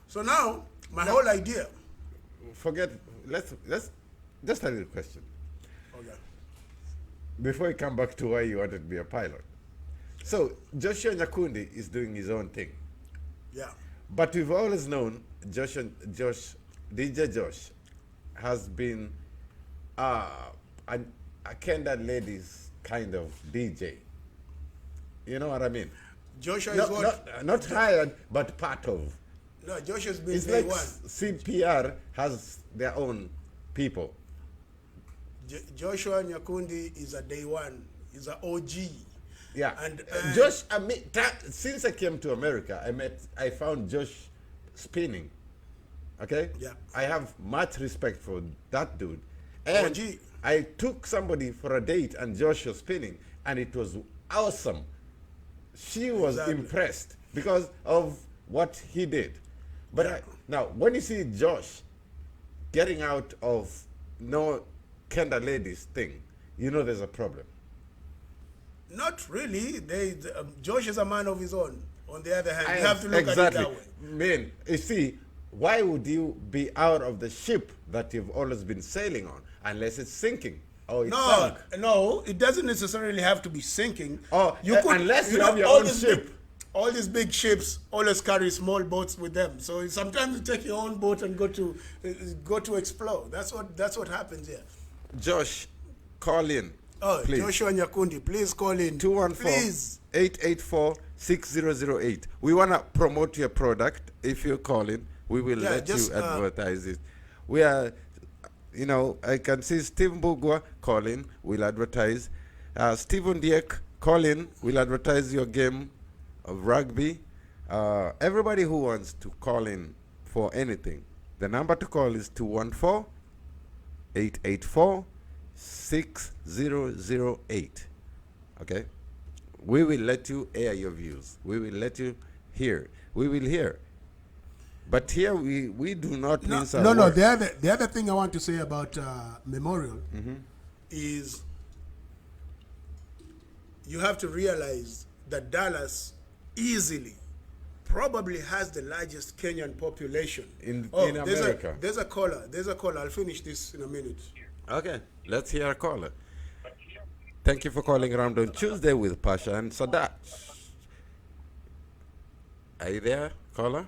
So now, my whole idea. forget. Let's just a little question Okay. before you come back to why you wanted to be a pilot. So Joshua Nyakundi is doing his own thing. Yeah. But we've always known DJ Josh has been a Kendall ladies kind of DJ. You know what I mean? Joshua is what? Not hired, but part of. No, Joshua's been It's day like one. CPR has their own people. Joshua Nyakundi is a day one. He's an OG. Yeah. And Josh, since I came to America, I found Josh spinning. Okay? Yeah. I have much respect for that dude. And OG. I took somebody for a date and Josh was spinning and it was awesome. She was Exactly. impressed because of what he did. But Yeah. now, when you see Josh getting out of no Kendall ladies thing, you know there's a problem. Not really. Josh is a man of his own. On the other hand, you have to look at it that way. Man, you see, why would you be out of the ship that you've always been sailing on unless it's sinking or it's sunk? No, it doesn't necessarily have to be sinking. Oh, unless you know, have your all own these ship. All these big ships always carry small boats with them. So sometimes you take your own boat and go to explore. That's what happens here. Josh, call in. Oh, please. Joshua Nyakundi, please call in. Please. 214-884-6008. We want to promote your product. If you call in, we will Yeah, let just, you advertise it. We are, I can see Steve Mbugwa call in, we'll advertise. Stephen Diek, call in, we'll advertise your game of rugby. Everybody who wants to call in for anything, the number to call is 214-884-6008. Okay? We will let you air your views. We will let you hear. We will hear. But here we do not mince our No. words. The other thing I want to say about Memorial is you have to realize that Dallas easily probably has the largest Kenyan population In there's America. There's a caller. I'll finish this in a minute. Okay, let's hear a caller. Thank you for calling around on Tuesday with Pasha and Sadat. Are you there, caller?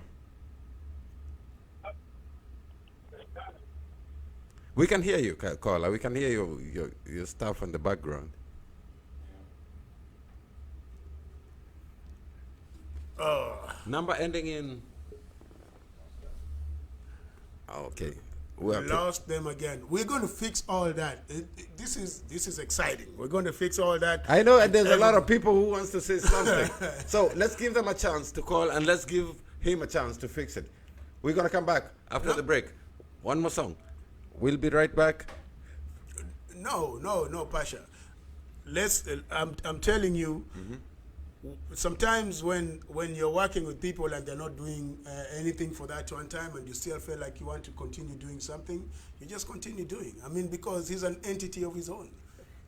We can hear you, caller. We can hear your stuff in the background. Number ending in... Okay. We lost them again. We're going to fix all that. This is exciting. We're going to fix all that. I know there's a lot of people who wants to say something. So let's give them a chance to call and let's give him a chance to fix it. We're going to come back after the break. One more song. We'll be right back. No, Pasha. I'm telling you, sometimes when you're working with people and they're not doing anything for that one time and you still feel like you want to continue doing something, you just continue doing. I mean, because he's an entity of his own.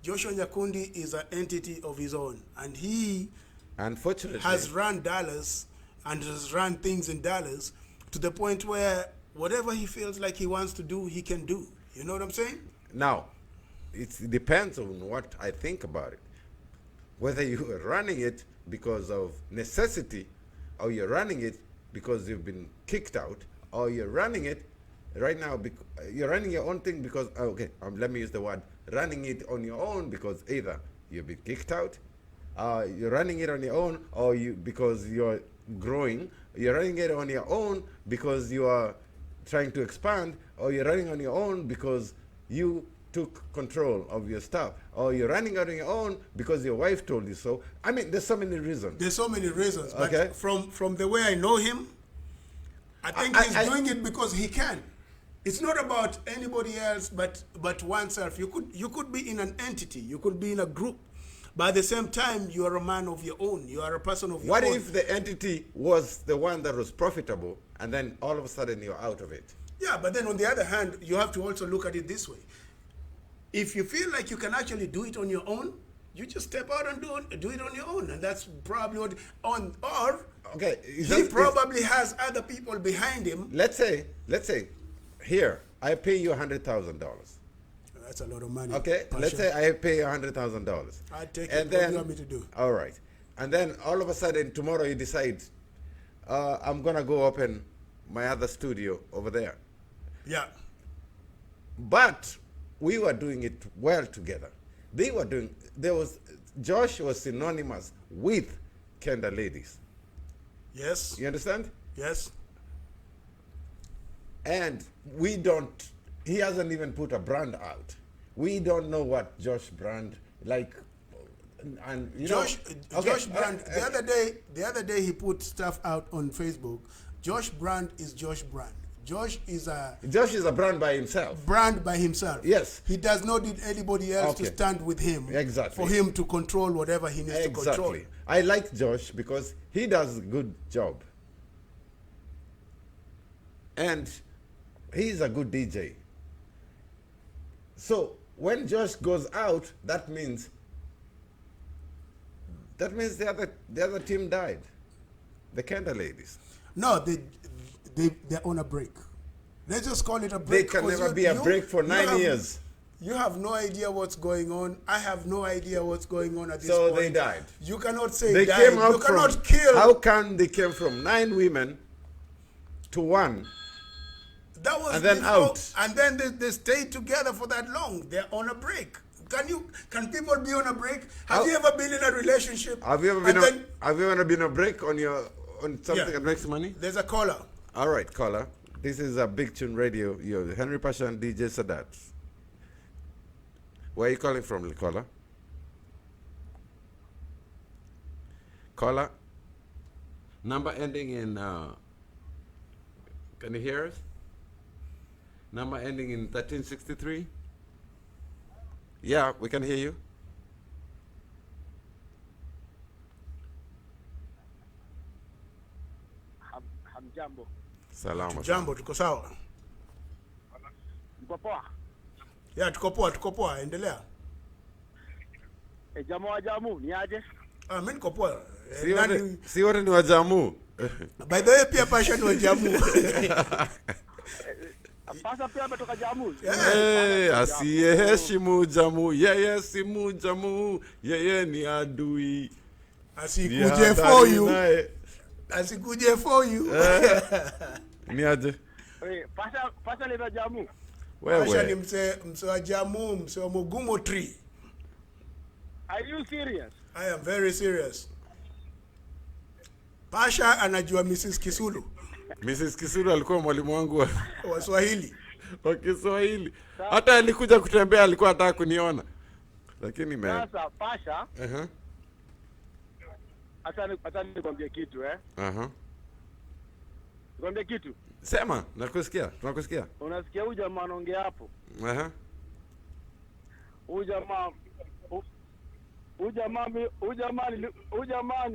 Joshua Nyakundi is an entity of his own. And he Unfortunately, has run Dallas and has run things in Dallas to the point where whatever he feels like he wants to do, he can do. You know what I'm saying? now, it depends on what I think about it. Whether you are running it because of necessity, or you're running it because you've been kicked out, or you're running it right now you're running your own thing because let me use the word running it on your own because either you've been kicked out, you're running it on your own, or because you're growing. You're running it on your own because you are trying to expand, or you're running on your own because you took control of your stuff, or you're running out on your own because your wife told you so. I mean, there's so many reasons. There's so many reasons, but Okay. from the way I know him, I think he's doing it because he can. It's not about anybody else, but oneself. You could be in an entity, you could be in a group, but at the same time, you are a man of your own. You are a person of your own. What if the entity was the one that was profitable, and then all of a sudden you're out of it? Yeah, but then on the other hand, you have to also look at it this way. If you feel like you can actually do it on your own, you just step out and do it on your own, and that's probably what or Okay, he probably has other people behind him. Let's say, here I pay you $100,000. That's a lot of money. Okay, Pasha. let's say I pay you $100,000. I take it. And What do then, you want me to do? all right, and then all of a sudden tomorrow you decide, I'm gonna go open my other studio over there. Yeah. But we were doing it well together. Josh was synonymous with Kenda Ladies. Yes. You understand? Yes. And he hasn't even put a brand out. We don't know what Josh brand, like, and Josh Brand, the other day he put stuff out on Facebook. Josh Brand is Josh Brand. Josh is a brand by himself. Brand by himself. Yes. He does not need anybody else to stand with him. Exactly. For him to control whatever he needs to control. Exactly. I like Josh because he does a good job. And he's a good DJ. So when Josh goes out, that means the other team died. The Kenda Ladies. No, they're on a break. Let's just call it a They break. can never be a break for 9 years. You have no idea what's going on. I have no idea what's going on at this So point. they died. You cannot say They died. came out You from, cannot kill. how come they came from 9 women to 1? That was and then before- out. And then they stayed together for that long. They're on a break. Can people be on a break? Have you ever been in a relationship? Have you ever been on a break on something Yeah. that makes money? There's a caller. All right, caller. This is a Big Tune Radio. You're Henry Pasha and DJ Sadat. Where are you calling from, caller? Caller? Number ending in, can you hear us? Number ending in 1363? Yeah, we can hear you. Hamjambo. Salama. Jambo, tuko sawa? Mko poa? Ya, tuko poa. Endelea. Jamaa wa Jamu ni aje? Mimi niko poa. Si wote ni wajamu. By the way, pia Pasha ni wa Jamu. Pasha pia ametoka Jamu. Asiyeheshimu jamu, yeye si mujamu, yeye ni adui. Asikuje for you. Asikuje for you. Ni aje? Pasha ni Jamu. Pasha ni Wewe. mse wa Jamu, mse wa Mugumo tree. Are you serious? I am very serious. Pasha anajua Mrs. Kisulu Mrs. Kisulu alikuwa mwalimu wangu wa Swahili. wa Kiswahili. Hata alikuja kutembea, alikuwa anataka kuniona. Lakini Sasa Pasha, Aha. nikwambie kitu Aha. Nikwambie kitu. Sema, nakusikia. Tunakusikia. Unasikia huyu jamaa anaongea hapo? Aha. Huyu jamaa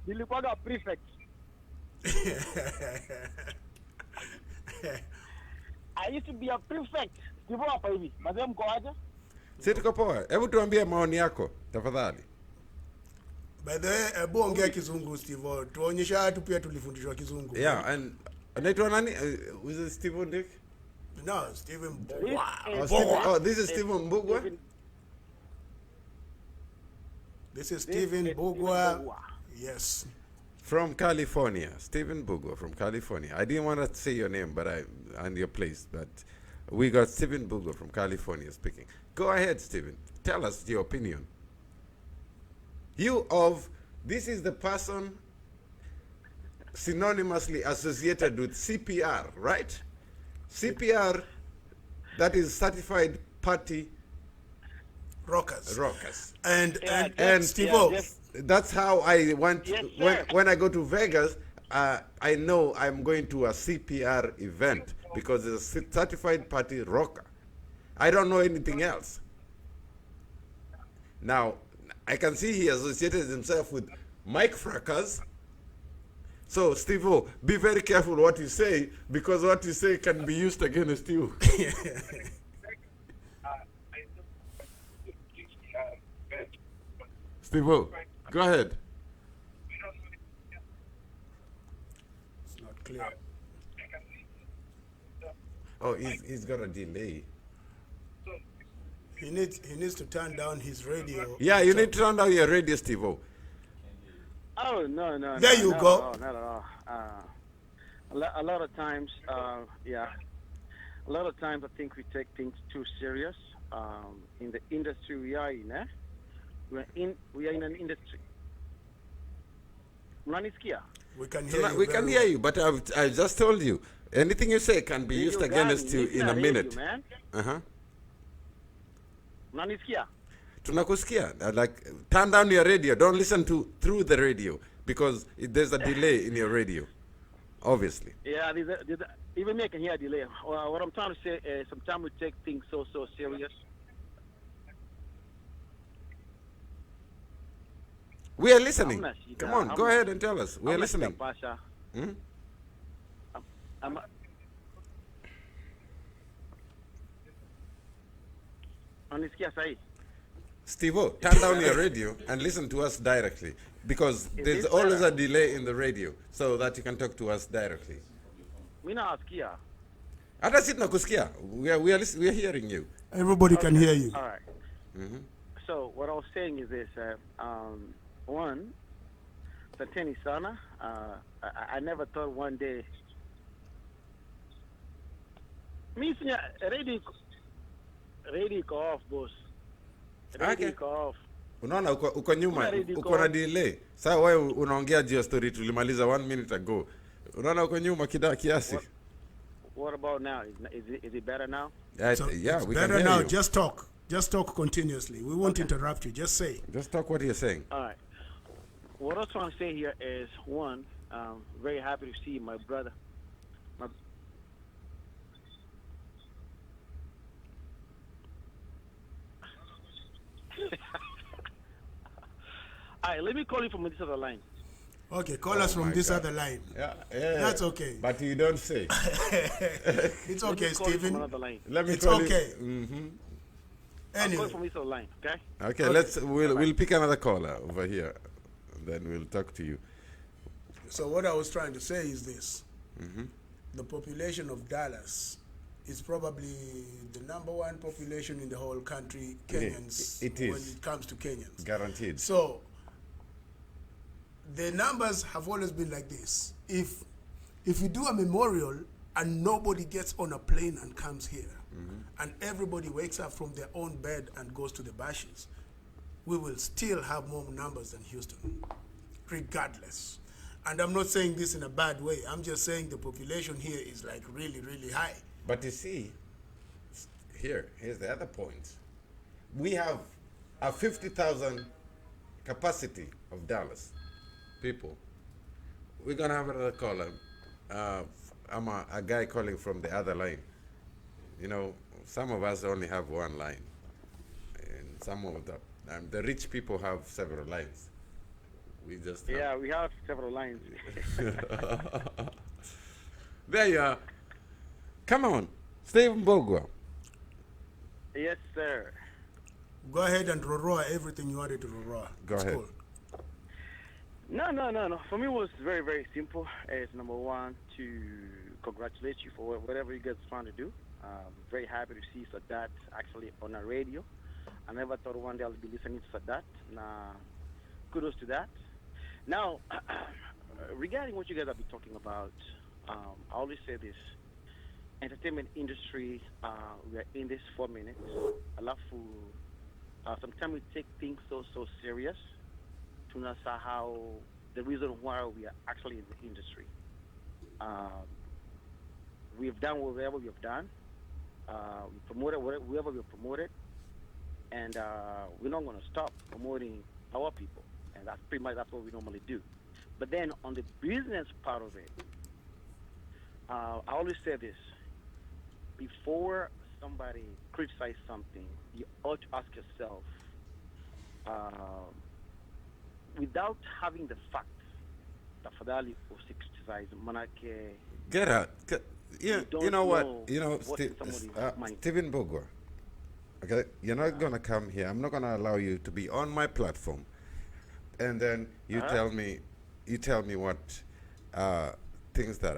nilikuwa prefect. I used to be a prefect. Sivyo hapa hivi. Mazee mko aje? Sisi tuko poa. Hebu tuambie maoni yako tafadhali. By the way, hebu ongea Kizungu Steve. Tuonyesha watu pia tulifundishwa Kizungu. Yeah, and anaitwa nani? Was it Steven Dick? No, Steven This is Steven Mbugwa. This is Steven Bogwa. Yes. From California, Stephen Bugo from California. I didn't want to say your name, but and your place, but we got Stephen Bugo from California speaking. Go ahead, Stephen. Tell us your opinion. This is the person synonymously associated with CPR, right? CPR, that is Certified Party Rockers. And Steve-O, that's how I want Yes, when I go to Vegas, I know I'm going to a CPR event because it's a certified party rocker. I don't know anything else. Now, I can see he associated himself with Mike Fracas. So, Steve-O, be very careful what you say because what you say can be used against you. Steve-O, go ahead. it's not clear. Oh, he's got a delay. He needs to turn down his radio. Yeah, you need to turn down your radio, Steve-O. Oh no. There you not go. At all, not at all. A lot of times, yeah. A lot of times, I think we take things too serious. In the industry we are in, we are in an industry. Mnanisikia? We can hear you. We very can well. hear you, but I just told you, anything you say can be used against you in a minute. Man. Uh-huh. Mnanisikia? Tunakusikia. Like, turn down your radio. Don't listen through the radio because there's a delay in your radio, obviously. Yeah, even me I can hear a delay. What I'm trying to say is sometimes we take things so serious. We are listening. I'm not- Come on, I'm go not- ahead and tell us. We are I'm not listening. Pasha. Hmm? I'm Mnanisikia sahi? Steve-O, turn down your radio and listen to us directly because there's it always better? a delay in the radio so that you can talk to us directly. Mimi nawasikia. Hata sisi tunakusikia. We are hearing you. Everybody can hear you. All right. So what I was saying is this: one, Sateni Sana. I never thought one day. Me radio iko off, boss. Radio Okay. iko off. Unaona uko nyuma, Kuna radio uko na call. delay. Sasa wewe unaongea juu ya story tulimaliza 1 minute ago. Unaona uko nyuma kiasi. What about now? Is it better now? So Yeah, it's we can better hear now. you. Just talk. Just talk continuously. We won't interrupt you. Just say. Just talk what you're saying. All right. What I was trying to say here is one, very happy to see my brother. All right, let me call you from this other line. Okay, call us from my this God. other line. Yeah. That's okay. But you don't say. It's Let okay, me call you from Stephen. another line. Let me It's call okay. you. Mm-hmm. I'll call Anyway, you from this other line, okay? Okay, we'll pick another caller over here. Then we'll talk to you. so what I was trying to say is this. The population of Dallas is probably the #1 population in the whole country, Kenyans, it is. when it comes to Kenyans. Guaranteed. So the numbers have always been like this. If you do a memorial and nobody gets on a plane and comes here, and everybody wakes up from their own bed and goes to the bashes, we will still have more numbers than Houston, regardless. And I'm not saying this in a bad way. I'm just saying the population here is like really, really high. But you see, here's the other point. We have a 50,000 capacity of Dallas people. We're going to have another caller. I'm a guy calling from the other line. You know, some of us only have one line. And some of the rich people have several lines. We just have. Yeah, we have several lines. There you are. Come on, Stephen Bogwa. Yes, sir. Go ahead and roar everything you wanted to roar. Go It's ahead. cool. No. For me, it was very, very simple. It's number one to congratulate you for whatever you guys are trying to do. Very happy to see Sadat actually on a radio. I never thought one day I'll be listening to Sadat. Nah, kudos to that. Now, regarding what you guys have been talking about, I always say this: entertainment industry. We are in this 4 minutes. Alafu, sometimes we take things so serious to not see how the reason why we are actually in the industry. Um, we've done whatever we have done. We promoted whoever we promoted, and we're not going to stop promoting our people, and that's pretty much that's what we normally do. But then on the business part of it, I always say this: before somebody criticizes something, you ought to ask yourself, without having the facts, tafadhali usikriticize, manake Get out. Yeah, don't you know what? know You know, what's in somebody's mind. Stephen Bogor. Okay, you're not gonna come here. I'm not gonna allow you to be on my platform, and then you tell me what things that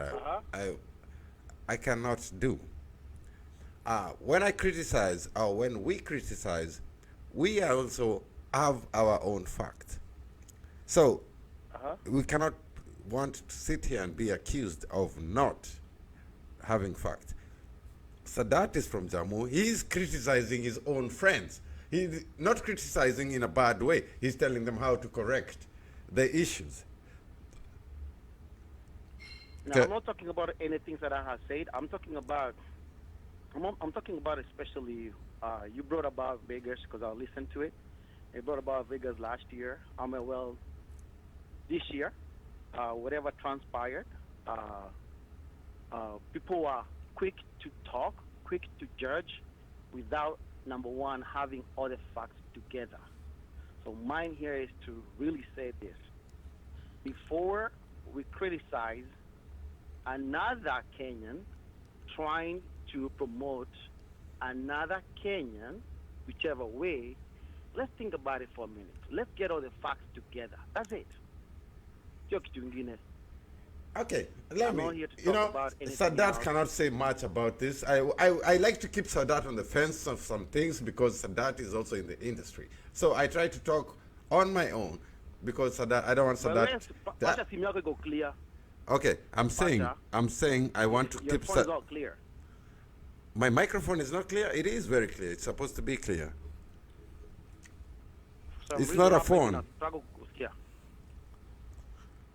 I cannot do. When I criticize or when we criticize, we also have our own fact. So we cannot want to sit here and be accused of not having fact. Sadat is from Jammu. He's criticizing his own friends. He's not criticizing in a bad way. He's telling them how to correct the issues. Now, I'm not talking about anything that I have said. I'm talking about especially you brought about Vegas because I listened to it. You brought about Vegas last year. Well, this year, whatever transpired, people are quick to talk, quick to judge, without number one having all the facts together. So mine here is to really say this: before we criticize another Kenyan trying to promote another Kenyan, whichever way, let's think about it for a minute. Let's get all the facts together. That's it. Sio kitu ingine. Okay, I'm not here to talk about anything Sadat else. cannot say much about this. I like to keep Sadat on the fence of some things because Sadat is also in the industry. So I try to talk on my own because Sadat, I don't want But Sadat. let's, Pasha, simu yako iko clear. Okay, I'm saying I want to Your keep phone is all clear. my microphone is not clear. It is very clear. It's supposed to be clear. So It's I'm not a really phone. not struggle kusikia.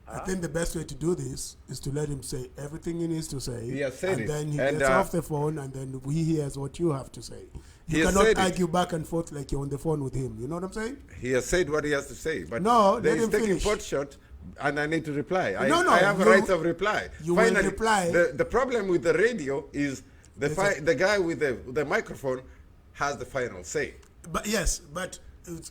I think the best way to do this is to let him say everything he needs to say. He has said and it. then he And, gets off the phone, and then he hears what you have to say. He You has cannot said it. argue back and forth like you're on the phone with him. You know what I'm saying? He has said what he has to say, but No, there let is him taking finish. pot shot, and I need to reply. No, I have a you- right of reply. you will Finally, reply. The problem with the radio is the guy with the microphone has the final say. But yes, but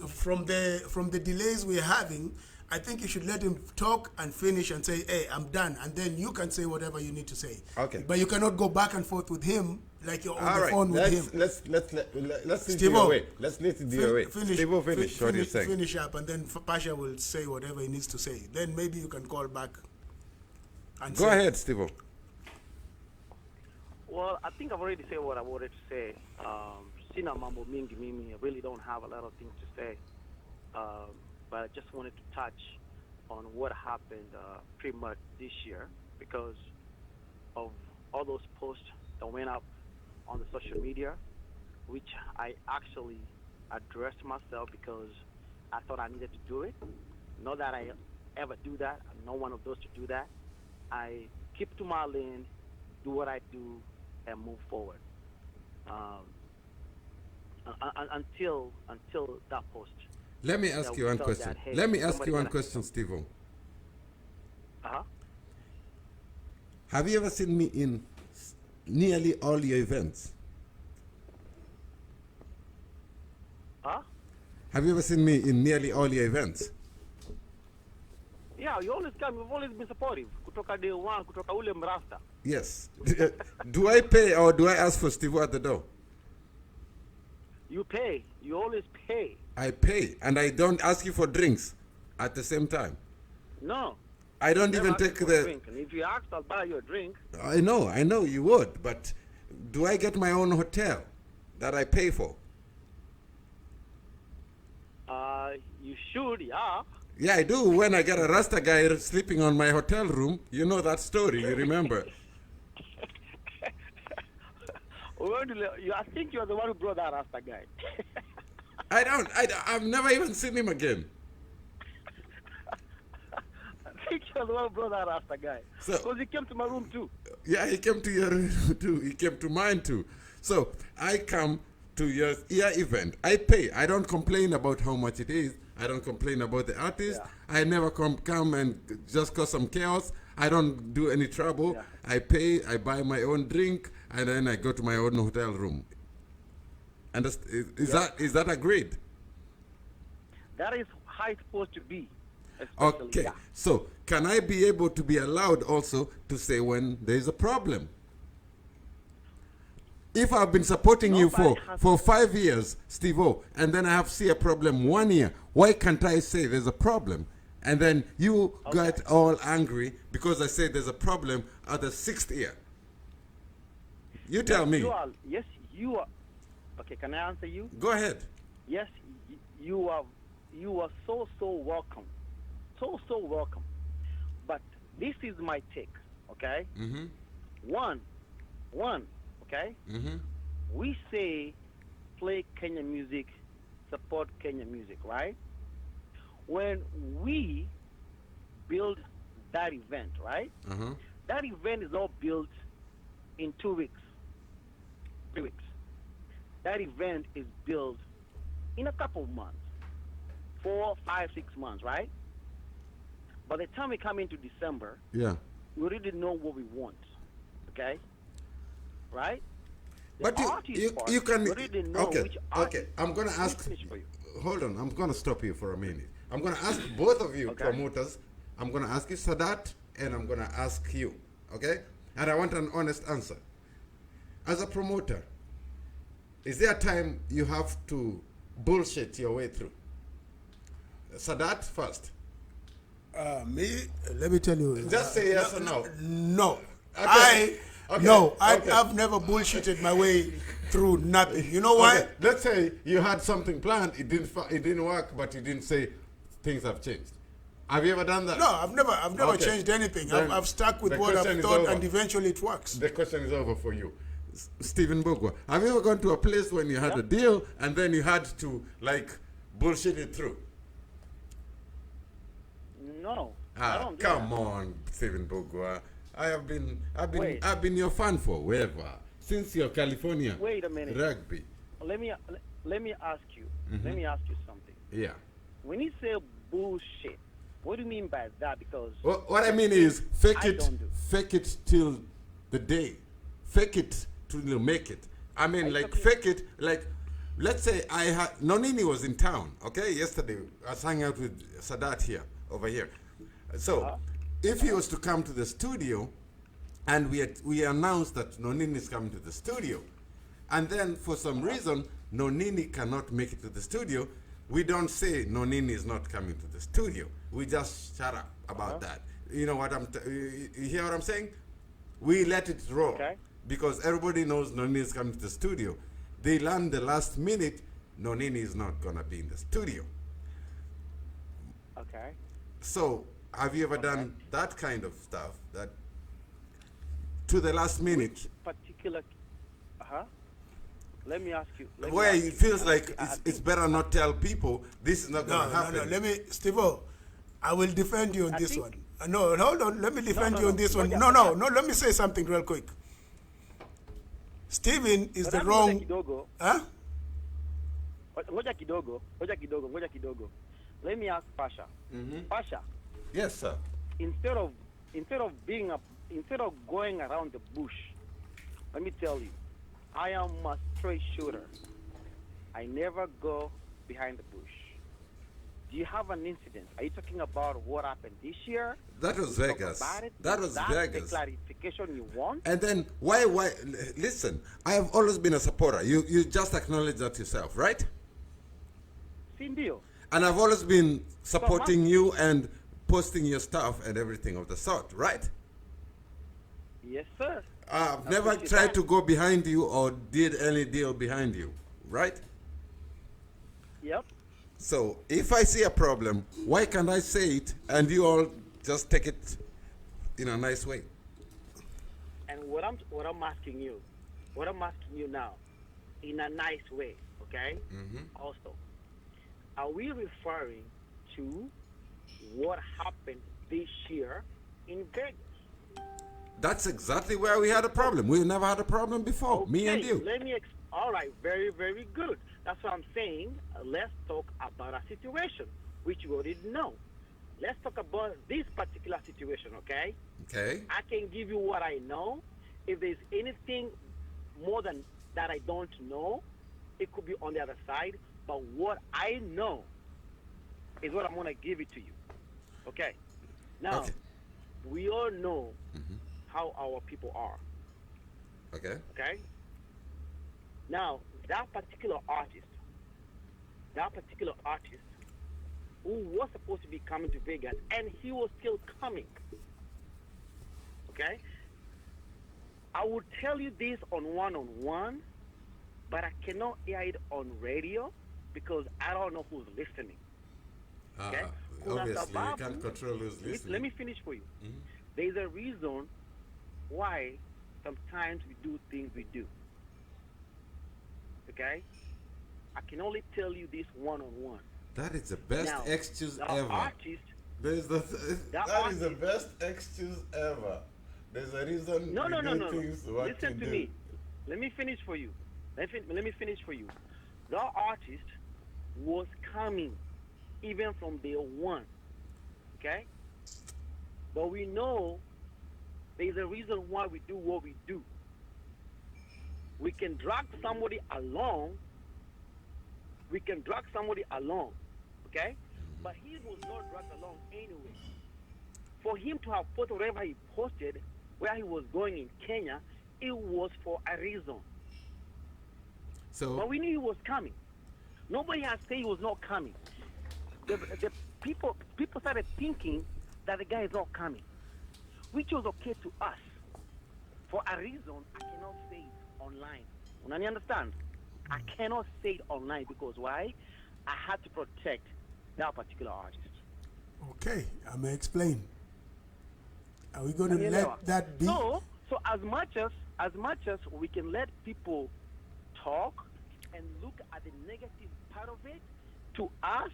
from the delays we're having, I think you should let him talk and finish and say, "Hey, I'm done," and then you can say whatever you need to say. Okay. But you cannot go back and forth with him like you're on All the right, phone with him. let's lead it Steve-O, your way. Let's lead it your way. Finish. Steve-O, finish what you're saying. Finish up, and then Pasha will say whatever he needs to say. Then maybe you can call back. And Go say, ahead, Steve-O. Well, I think I've already said what I wanted to say. Sina mambo mingi mimi, I really don't have a lot of things to say. But I just wanted to touch on what happened pretty much this year because of all those posts that went up on the social media, which I actually addressed myself because I thought I needed to do it. Not that I ever do that. I'm not one of those to do that. I keep to my lane, do what I do, and move forward. Until that post. Let me ask that you we one felt question. that, hey, Let me ask somebody you one gotta- question, Steve-O. Uh-huh. Have you ever seen me in nearly all your events? Huh? Have you ever seen me in nearly all your events? Yeah, you always come. You've always been supportive. Kutoka day one, kutoka ule mrasta. Yes. Do I pay or do I ask for Steve at the door? You pay. You always pay. I pay, and I don't ask you for drinks at the same time. No. I don't Never even ask you take for a the. drink. And if you ask, I'll buy you a drink. I know you would, but do I get my own hotel that I pay for? You should, yeah. Yeah, I do. When I get a Rasta guy sleeping on my hotel room, you know that story. You remember? I think you're the one who brought that Rasta guy. I've never even seen him again. I think you're the one who brought that Rasta guy. So- Because he came to my room too. Yeah, he came to your room too. He came to mine too. So I come to your event. I pay. I don't complain about how much it is. I don't complain about the artist. Yeah. I never come and just cause some chaos. I don't do any trouble. Yeah. I pay. I buy my own drink, and then I go to my own hotel room. And is that agreed? That is how it's supposed to be. Especially, Okay. yeah. So can I be able to be allowed also to say when there is a problem? If I've been supporting you Nobody has- for 5 years, Steve-O, and then I have see a problem 1 year, why can't I say there's a problem? And then you got all angry because I said there's a problem at the 6th year. You tell me. Yes, you are. Okay, can I answer you? Go ahead. Yes, you are so welcome. So welcome. But this is my take, okay? Mm-hmm. One, okay? Mm-hmm. We say play Kenya music, support Kenya music, right? When we build that event, right? Uh-huh. That event is not built in 2 weeks, 3 weeks. That event is built in a couple of months, 4, 5, 6 months, right? By the time we come into December, Yeah. we already know what we want, okay? Right? The But artist part, you can we already know okay which okay. artist. I'm gonna Let me ask. finish for you. Hold on. I'm gonna stop you for a minute. I'm gonna ask both of you Okay. promoters. I'm gonna ask you Sadat, and I'm gonna ask you. Okay? And I want an honest answer. As a promoter, is there a time you have to bullshit your way through? Sadat first. Let me tell you. Just say yes or no. No. Okay. Okay. I've never bullshitted my way through nothing. You know why? Okay, let's say you had something planned, it didn't work, but you didn't say things have changed. Have you ever done that? No, I've never Okay. changed anything. Then I've stuck with the what question I've is thought, over. and eventually it works. The question is over for you. Stephen Bogwa, have you ever gone to a place when you had a deal and then you had to like bullshit it through? No. I Ah, don't do come that. on, Stephen Bogwa. Wait. I've been your fan forever since your California Wait a minute. rugby. Let me ask you. Mm-hmm. Let me ask you something. Yeah. When you say bullshit, what do you mean by that? Because What I mean is fake I it, don't do. fake it till the day, fake it till you make it. I mean, like talking- fake it, like let's say I had Nonini was in town, okay, yesterday. I was hanging out with Sadat here, over here. So if he was to come to the studio, and we announced that Nonini is coming to the studio, and then for some reason Nonini cannot make it to the studio, we don't say Nonini is not coming to the studio. We just shut up about that. You know what you hear what I'm saying? We let it roll. Okay. Because everybody knows Nonini is coming to the studio. They learn the last minute Nonini is not gonna be in the studio. okay. So have you ever done that kind of stuff that to the last minute Particular. Let me ask you. let me where ask it you. feels like I it's better not tell people this is not No, gonna happen? no. Let me, Steve-O, I will defend you on I this think- one. No, hold on. Let me defend no, you on no. this one. Ngoja, No. ngoja. Let me say something real quick. Steven is the Ngoja wrong. kidogo. Huh? Ngoja kidogo. Let me ask Pasha. Pasha, Yes, sir. instead of going around the bush, let me tell you, I am a straight shooter. I never go behind the bush. Do you have an incident? Are you talking about what happened this year? That was Talk Vegas. about it? That Is was that Vegas. the clarification you want? And then why listen, I have always been a supporter. You just acknowledge that yourself, right? Sindio. And I've always been supporting you and posting your stuff and everything of the sort, right? Yes, sir. I've never appreciate tried that. to go behind you or did any deal behind you, right? Yep. So if I see a problem, why can't I say it and you all just take it in a nice way? And what I'm asking you now, in a nice way, okay? Also, are we referring to what happened this year in Vegas? That's exactly where we had a problem. We never had a problem before, me and you. All right, very, very good. That's what I'm saying. Let's talk about a situation which we already know. Let's talk about this particular situation, okay? Okay. I can give you what I know. If there's anything more than that I don't know, it could be on the other side. But what I know is what I'm going to give it to you. Okay? Now, Okay. we all know how our people are. Okay. Okay? Now, that particular artist who was supposed to be coming to Vegas, and he was still coming. Okay? I will tell you this on one-on-one, but I cannot hear it on radio because I don't know who's listening. Okay? Obviously, you can't control who's listening. Let me finish for you. There's a reason why sometimes we do things we do. Okay? I can only tell you this one-on-one. That is the best Now, excuse the ever. artist, That is the artist- best excuse ever. There's a reason no. things what Listen you to do. me. Let me finish for you. Let me finish for you. The artist was coming even from day one. Okay? But we know there's a reason why we do what we do. We can drag somebody along. Okay? But he was not dragged along anyway. For him to have posted whatever he posted, where he was going in Kenya, it was for a reason. So But we knew he was coming. Nobody has said he was not coming. The people started thinking that the guy is not coming, which was okay to us. For a reason, I cannot say it online. You understand? I cannot say it online because why? I had to protect that particular artist. Okay, I may explain. Are we going to Daniela. let that be? So as much as we can let people talk and look at the negative part of it, to us,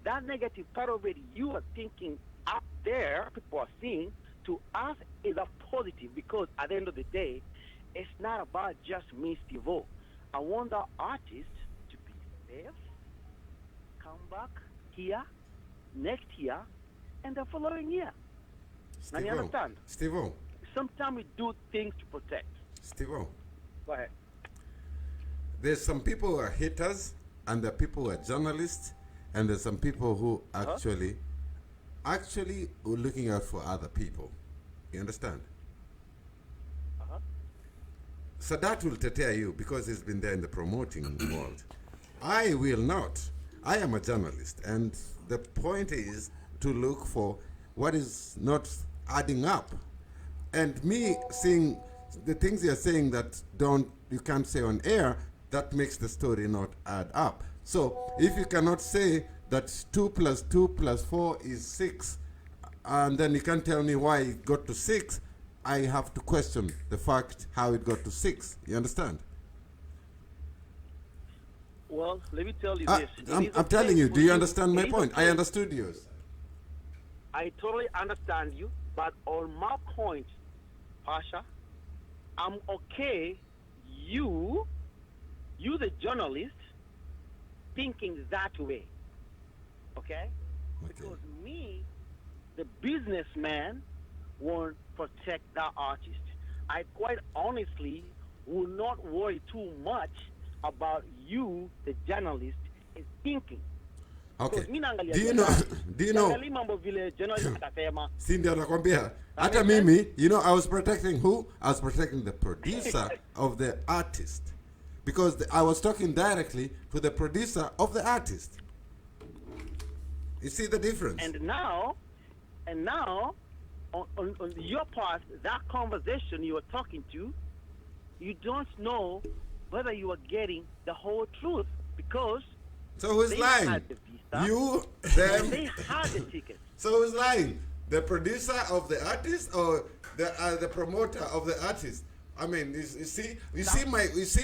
that negative part of it you are thinking up there, people are seeing, to us is a positive because at the end of the day, it's not about just me, Steve-O. I want the artist to be safe, come back here, next year, and the following year. Now you understand? Steve-O. Sometimes we do things to protect. Steve-O. Go ahead. There's some people who are haters, and there are people who are journalists, and there's some people who actually are looking out for other people. You understand? Sadat will tetea you because he's been there in the promoting world. I will not. I am a journalist, and the point is to look for what is not adding up. And me seeing the things you're saying that you can't say on air, that makes the story not add up. So if you cannot say that 2 + 2 + 4 is 6, and then you can't tell me why it got to 6, I have to question the fact how it got to 6. You understand? Well, let me tell you this. I'm telling you, do you understand my point? I understood yours. I totally understand you, but on my point, Pasha, I'm okay you the journalist, thinking that way. Okay? Because me, the businessman, won't protect that artist. I quite honestly will not worry too much about you, the journalist, is thinking. Okay. Because mi naangalia Do you biashara. know? Siangalii mambo vile journalist atasema. Si ndio nakwambia. Hata mimi, I was protecting who? I was protecting the producer of the artist. Because I was talking directly to the producer of the artist. You see the difference? And now, on your part, that conversation you were talking to, you don't know whether you are getting the whole truth because So who's They lying? had the visa. You, And they them. had the ticket. So who's lying? The producer of the artist or the promoter of the artist? I mean, you see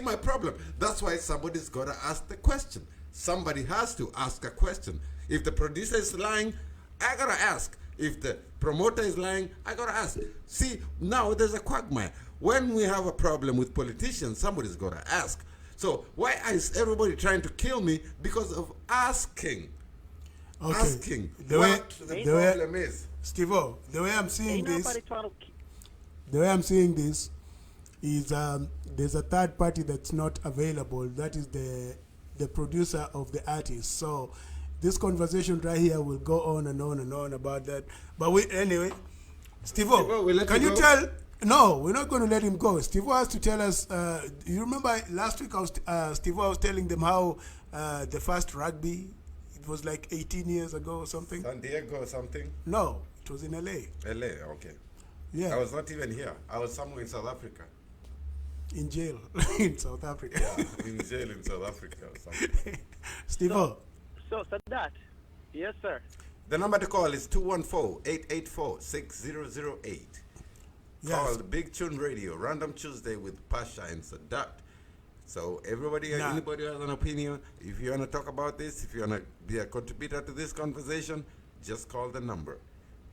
my problem. That's why somebody's got to ask the question. Somebody has to ask a question. If the producer is lying, I gotta ask. If the promoter is lying, I gotta ask. See, now there's a quagmire. When we have a problem with politicians, somebody's gotta ask. So why is everybody trying to kill me because of asking? Okay. Asking The way- what the the way- problem is. Steve-O, the way I'm seeing Ain't this, nobody trying to the way I'm seeing this is there's a third party that's not available. That is the producer of the artist. So this conversation right here will go on and on and on about that. But anyway, Steve-O, Steve-O, we let can you you go? tell? No, we're not going to let him go. Steve-O has to tell us. You remember last week Steve-O was telling them how the first rugby, it was like 18 years ago or something. San Diego or something? No, it was in LA. LA, okay. Yeah, I was not even here. I was somewhere in South Africa. in jail in South Africa. Yeah, in jail in South Africa or something. Steve-O. So Sadat, yes sir. The number to call is 214-884-6008. Yes. Call the Big Tune Radio, Random Tuesday with Pasha and Sadat. So everybody, Nah. anybody who has an opinion, if you want to talk about this, if you want to be a contributor to this conversation, just call the number.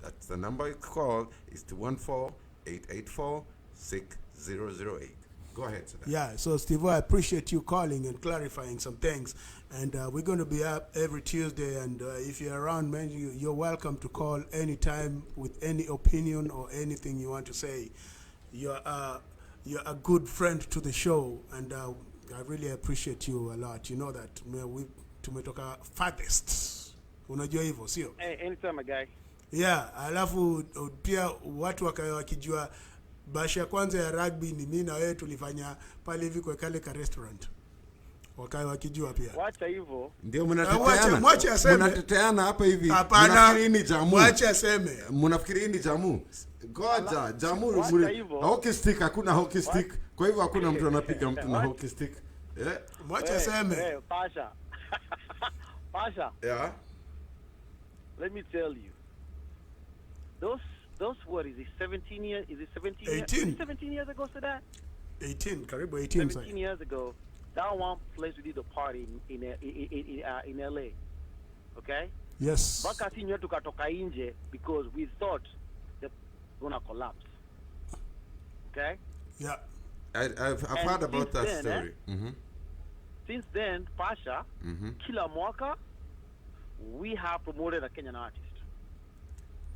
That's the number you call is 214-884-6008. Go ahead, Sadat. Yeah, so Steve, I appreciate you calling and clarifying some things. And we're going to be up every Tuesday. And if you're around, man, you're welcome to call anytime with any opinion or anything you want to say. You're a good friend to the show. And I really appreciate you a lot. You know that. Tumetoka farthest. Unajua hivyo, sio? Hey, anytime, my guy. Yeah, alafu pia watu wakawa wakijua basha ya kwanza ya rugby ni mimi na wewe tulifanya pale hivi kwa kale ka restaurant. Wakawa wakijua pia. Wacha hivyo. Ndio mwache aseme. mnateteana hapa hivi. Hapana. Mnafikiri hii ni jamu. Mwache aseme. Mnafikiri hii ni jamu. Goja, jamu. Wacha hivyo. Hockey stick, hakuna hockey stick. Kwa hivyo hakuna mtu anapiga mtu na hockey stick. Yeah. Mwache aseme. Hey, Pasha. Pasha, Yeah. let me tell you. Those what is it 17 years? Is it 17 years? 18. Is it 17 years ago, Sadat? 18, karibu 18 sasa. 17 years ago, that one place we did a party in LA. Okay? Yes. Mpaka si nyewe tukatoka nje because we thought that gonna collapse. Okay? Yeah. I've And heard about since that then, story. Since then, Pasha, kila mwaka, we have promoted a Kenyan artist.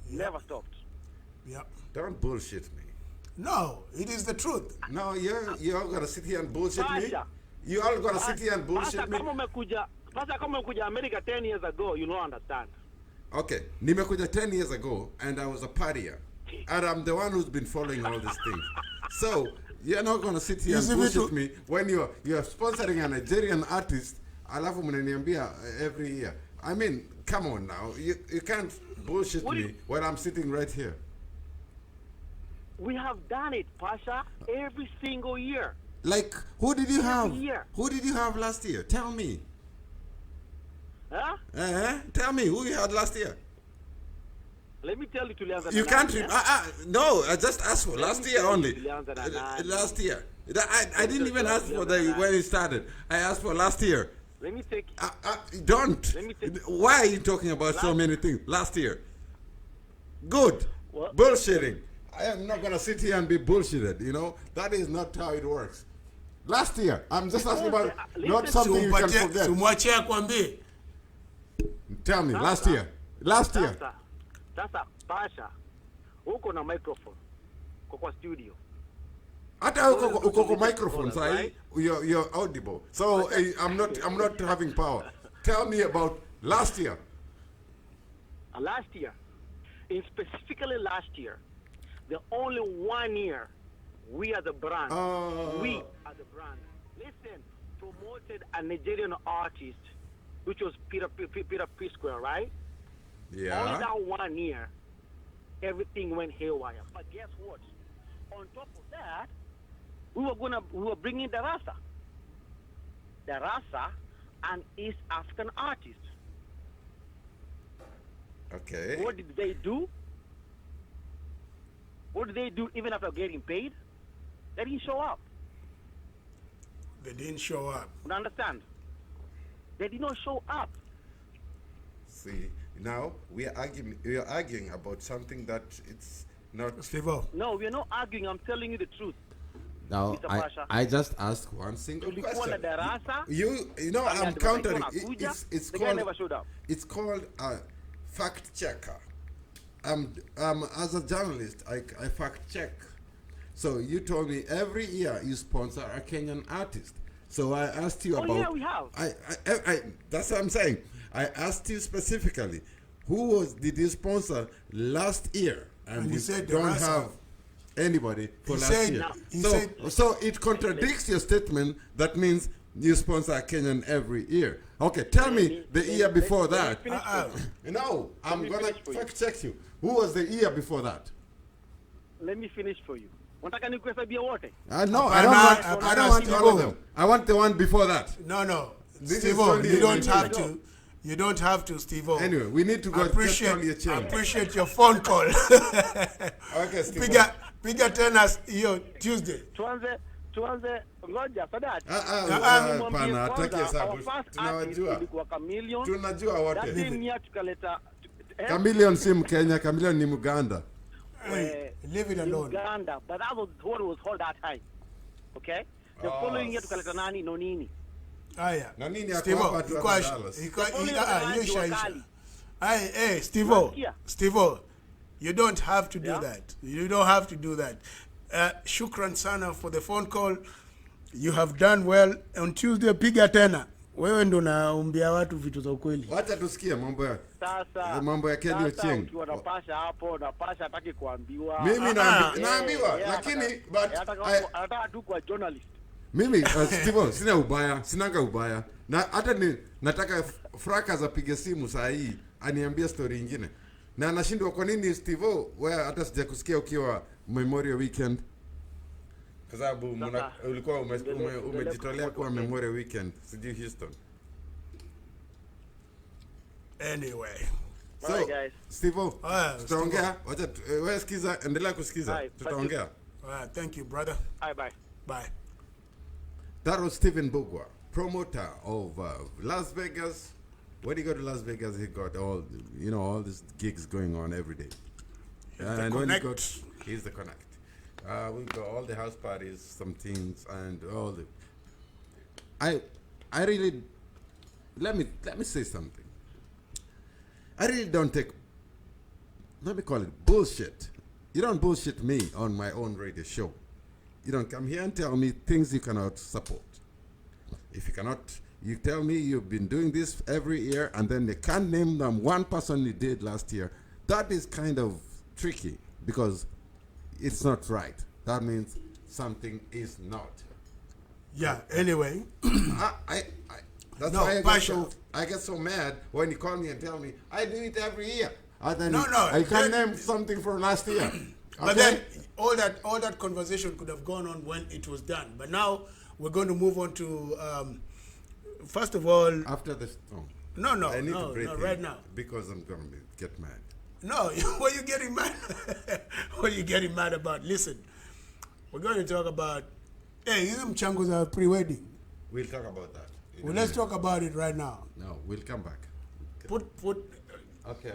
Yeah. Never stopped. Yeah. Don't bullshit me. No, it is the truth. No, you're all gonna sit here and bullshit me. Pasha. You all gonna sit here and bullshit Pasha, me. kama umekuja America 10 years ago, you don't understand. Okay, nimekuja 10 years ago and I was a partier, and I'm the one who's been following all these things. So you're not gonna sit here and bullshit me when you're sponsoring a Nigerian artist. Alafu mnaniambia every year. I mean, come on now, you can't bullshit me when I'm sitting right here. We have done it, Pasha, every single year. Like, who did you have? year. Who did you have last year? Tell me. Huh? Tell me who you had last year. Let me tell you, tulianza You na can't. nani, No, I just asked for last me year tell you, only. tulianza na nani. Last year. I didn't even ask for when it started. I asked for last year. Let me take. Don't. Let me take- Why are you talking about so many things? Last year. Good. What? Bullshitting. I am not going to sit here and be bullshitted, you know? That is not how it works. Last year. I'm just asking about not Listen, something you can Sumpatie, forget. sumwachie akwambie. Tell me, last year. Last year. Sasa Pasha, uko na microphone kwa studio. Hata uko kwa Right? microphone, sai, you're audible. So I'm not having power. Tell me about last year. Last year, specifically last year, the only 1 year we as a brand, we as a brand, listen, promoted a Nigerian artist, which was Peter P Square, right? Only Yeah. that 1 year, everything went haywire. But guess what? On top of that, we were bringing Darasa. Darasa an East African artist. Okay. What did they do? What did they do even after getting paid? They didn't show up. They didn't show up. You understand? They did not show up. See, now we are arguing about something that it's not. Steve-O. No, we're not arguing. I'm telling you the truth. Now Mr. Pasha. I just asked one single Tulikuwa na question. darasa. You know and I'm the countering. wanakuja, It's the guy called never showed up. it's called a fact checker. As a journalist, I fact check. So you told me every year you sponsor a Kenyan artist. So I asked you about. Oh yeah, we have. I that's what I'm saying. I asked you specifically, did you sponsor last year? And you said don't Darasa. have anybody for He last said- year. he So, said- so it contradicts your statement. That means you sponsor a Kenyan every year. Okay, tell me the year before that. No, I'm me gonna finish for you. fact check you. Who was the year before that? Let me finish for you. Unataka nikuhesabia wote? No, I I don't want Steve-O. all of them. I want the one before that. No. This is Steve-O, only you don't a have minute. to. You don't have to, Steve-O. Anyway, we need to go I just appreciate, only a I change. appreciate your phone call. Okay, Steve. Piga tena hiyo Tuesday. Tuanze ngoja Sadat. Nimwambie Hapana, hataki Kwanza, hesabu. our first artist Tunawajua. ilikuwa Chameleon. Tunajua That wote. same year tukaleta Chameleon si Mkenya, Chameleon ni Muganda. Hey, leave it alone. Uganda, but that was what it was called that time. Okay? The following year tukaleta nani Nonini. Haya. Na nini ako Steve-O, hapa tu iko- hapa Dallas? iko- Only hiyo the ishaisha. wakali. Hey, Steve-O. Nasikia. Steve-O, you don't have to do Yeah? that. You don't have to do that. Shukran sana for the phone call. You have done well. On Tuesday, piga tena. Wewe ndo naumbia watu vitu za ukweli. Wacha tusikie Sasa mambo ya Kelly sasa Ochieng. ukiwa na Pasha hapo na Pasha hataki kuambiwa. Mimi naambiwa, Yeah, lakini anataka tu kwa journalist. mimi Steve, sina ubaya, sinanga ubaya. Na hata nataka Fraka apige simu saa hii aniambie story nyingine. Na anashindwa kwa nini Steve, wewe hata sijakusikia ukiwa Memorial Weekend. Kwa sababu ulikuwa umejitolea kuwa Memorial Weekend, sijui Houston. Anyway. So, Bye, guys. Steve, tutaongea. Steve-O. Wacha wewe sikiza, endelea kusikiza. Bye. Tutaongea. Thank you, brother. Bye. Bye. That was Stephen Bugwa, promoter of Las Vegas. When he go to Las Vegas, he got all these gigs going on every day. And when he got, he's the connect. We got all the house parties, some things, and all the. I really, let me say something. I really don't take. Let me call it bullshit. You don't bullshit me on my own radio show. You don't come here and tell me things you cannot support. If you cannot, you tell me you've been doing this every year and then they can't name them one person you did last year. That is kind of tricky because it's not right. That means something is not. Yeah, anyway. That's No, why Pasha. I get so mad when you call me and tell me, I do it every year. And then No, I can that- name something from last year. But Okay? then all that conversation could have gone on when it was done. But now we're going to move on to first of all. After this, No, I need to breathe in right now. because I'm going to get mad. No, what are you getting mad? What are you getting mad about? Listen, we're going to talk about. Hey, hizi mchango za pre-wedding. We'll talk about that. Well, let's talk about it right now. No, we'll come back. Okay.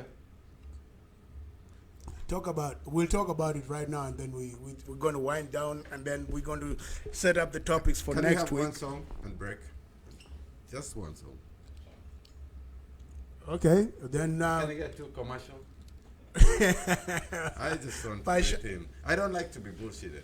We'll talk about it right now, and then we're going to wind down, and then we're going to set up the topics for Can we next have week. one song and break? Just one song. Okay, then Can I get two commercial? I just want to Pasha. breathe in. I don't like to be bullshitted.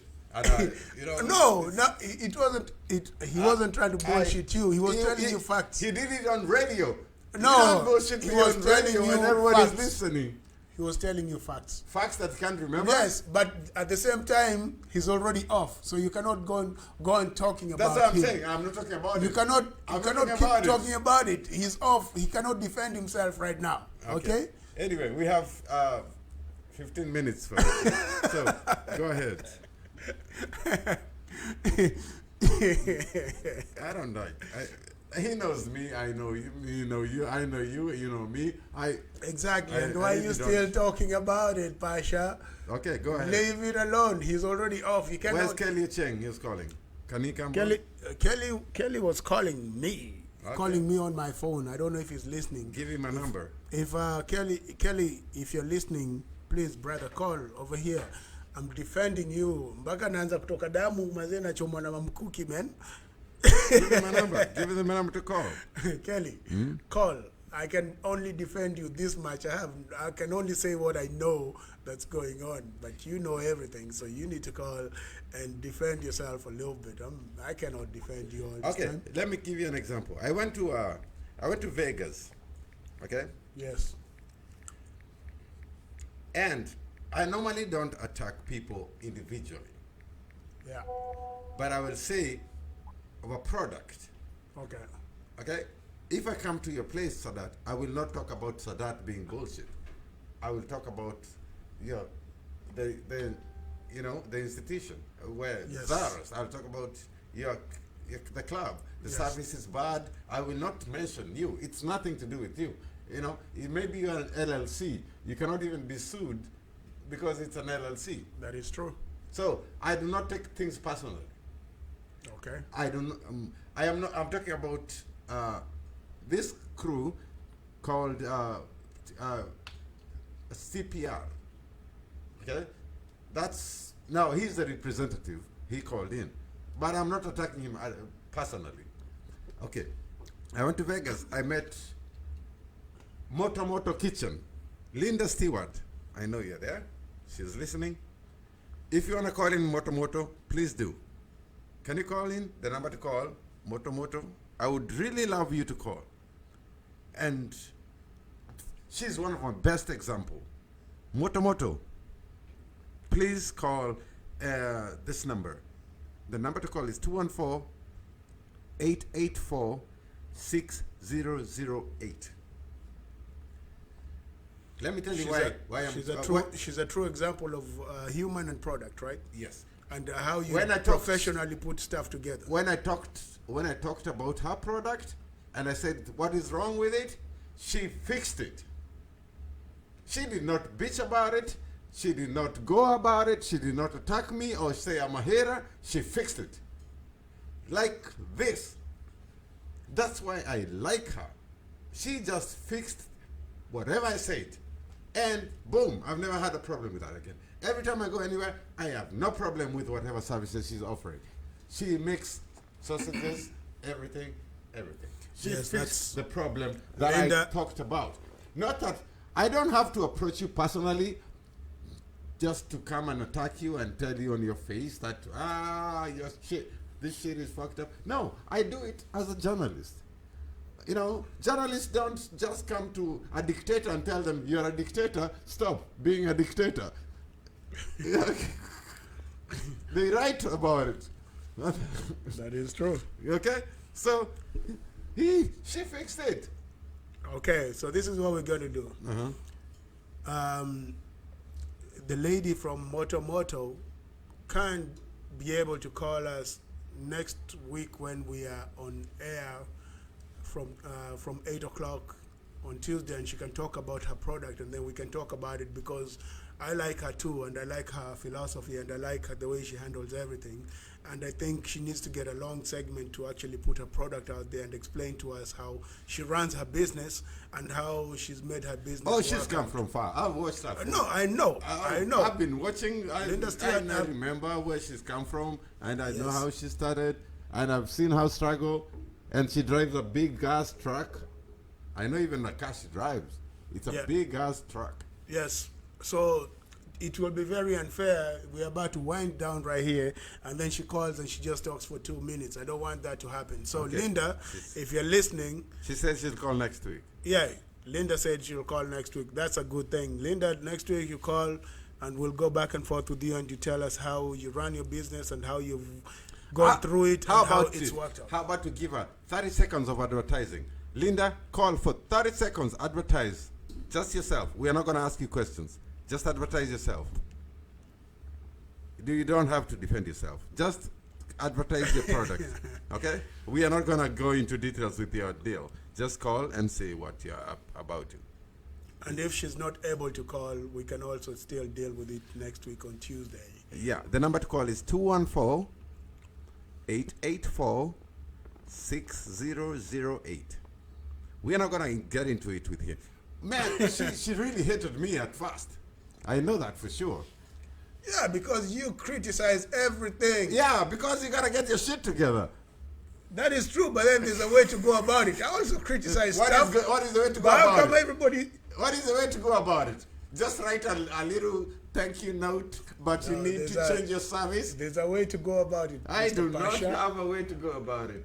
no, it wasn't. He wasn't trying to bullshit you. He was telling you facts. He did it on radio. No, you don't bullshit he me was on telling radio you when everybody's facts. listening. He was telling you facts. Facts that you can't remember. Yes, but at the same time, he's already off, so you cannot go on talking about That's what I'm him. saying. I'm not talking about You it. cannot I'm keep talking about it. talking about it. He's off. He cannot defend himself right now. Okay? Anyway, we have 15 minutes for it. So go ahead. I don't like. He knows me. I know you. You know you. I know you. You know me. Exactly. I- And I why are really you don't- still talking about it, Pasha? Okay, go ahead. Leave it alone. He's already off. You Where's cannot. Kelly Cheng? He's calling. Can he come? Kelly was calling me, Okay. calling me on my phone. I don't know if he's listening. Give him a number. If Kelly, if you're listening, please, brother, call over here. I'm defending you. Mpaka naanza kutoka damu mazee nachomwa na mamkuki, man. Give him a number. Give him a number to call. Kelly, call. I can only defend you this much. I can only say what I know that's going on, but you know everything, so you need to call and defend yourself a little bit. I cannot defend you all this Okay, time. let me give you an example. I went to Vegas. Okay, Yes. and I normally don't attack people individually, Yeah. but I will say of a product. Okay. Okay, if I come to your place, Sadat, I will not talk about Sadat being bullshit. I will talk about the the institution where Yes. Zara's. I'll talk about the club. The Yes. service is bad. I will not mention you. It's nothing to do with you. You know, maybe you're an LLC. You cannot even be sued because it's an LLC. That is true. So I do not take things personally. Okay. I don't. I am not. I'm talking about this crew called CPR. Okay, that's now he's the representative. He called in, but I'm not attacking him personally. Okay, I went to Vegas. I met Moto Kitchen, Linda Stewart. I know you're there. She's listening. If you want to call in Moto, please do. Can you call in the number to call, Moto? I would really love you to call. And she's one of my best example. Moto, please call this number. The number to call is 214-884-6008. Let me tell you why I'm... She's a true example of human and product, right? Yes. And how you When I talked- professionally put stuff together. When I talked about her product and I said what is wrong with it, she fixed it. She did not bitch about it. She did not go about it. She did not attack me or say I'm a hater. She fixed it. Like this. That's why I like her. She just fixed whatever I said. And boom, I've never had a problem with that again. Every time I go anywhere, I have no problem with whatever services she's offering. She makes sausages, everything. She Yes, fixed the problem that Linda- I talked about. Not that I don't have to approach you personally just to come and attack you and tell you on your face that, your shit, this shit is fucked up. No, I do it as a journalist. You know, journalists don't just come to a dictator and tell them, you're a dictator, stop being a dictator. They write about it. That is true. Okay? So, she fixed it. Okay, so this is what we're going to do. The lady from Moto can be able to call us next week when we are on air from 8 o'clock on Tuesday, and she can talk about her product, and then we can talk about it, because I like her too, and I like her philosophy, and I like her, the way she handles everything. And I think she needs to get a long segment to actually put her product out there and explain to us how she runs her business and how she's made her business. Oh, she's work come out. from far. I've watched that. No, I know. I've been watching. Linda Stewart, I remember where she's come from, and I know Yes. how she started, and I've seen her struggle. And she drives a big gas truck. I know even the car she drives. It's a Yeah. big gas truck. Yes. So it will be very unfair. We're about to wind down right here, and then she calls and she just talks for 2 minutes. I don't want that to happen. So, Okay. Linda, if you're listening, She says she'll call next week. yeah, Linda said she'll call next week. That's a good thing. Linda, next week you call, and we'll go back and forth with you, and you tell us how you run your business and how you've gone through it and how it's worked out. How about to give her 30 seconds of advertising? Linda, call for 30 seconds, advertise. Just yourself. We are not going to ask you questions. Just advertise yourself. You don't have to defend yourself. Just advertise your product. Okay? We are not going to go into details with your deal. Just call and say what you're about to. And if she's not able to call, we can also still deal with it next week on Tuesday. Yeah, the number to call is 214 884 6008. We are not going to get into it with him. Man, she really hated me at first. I know that for sure. Yeah, because you criticize everything. Yeah, because you got to get your shit together. That is true, but then there's a way to go about it. I also criticize stuff. What is the way to go But how about come it? everybody... What is the way to go about it? Just write a little thank you note, but you No, need to there's change your service. There's a way to go about it. I Mr. do not Pasha. have a way to go about it.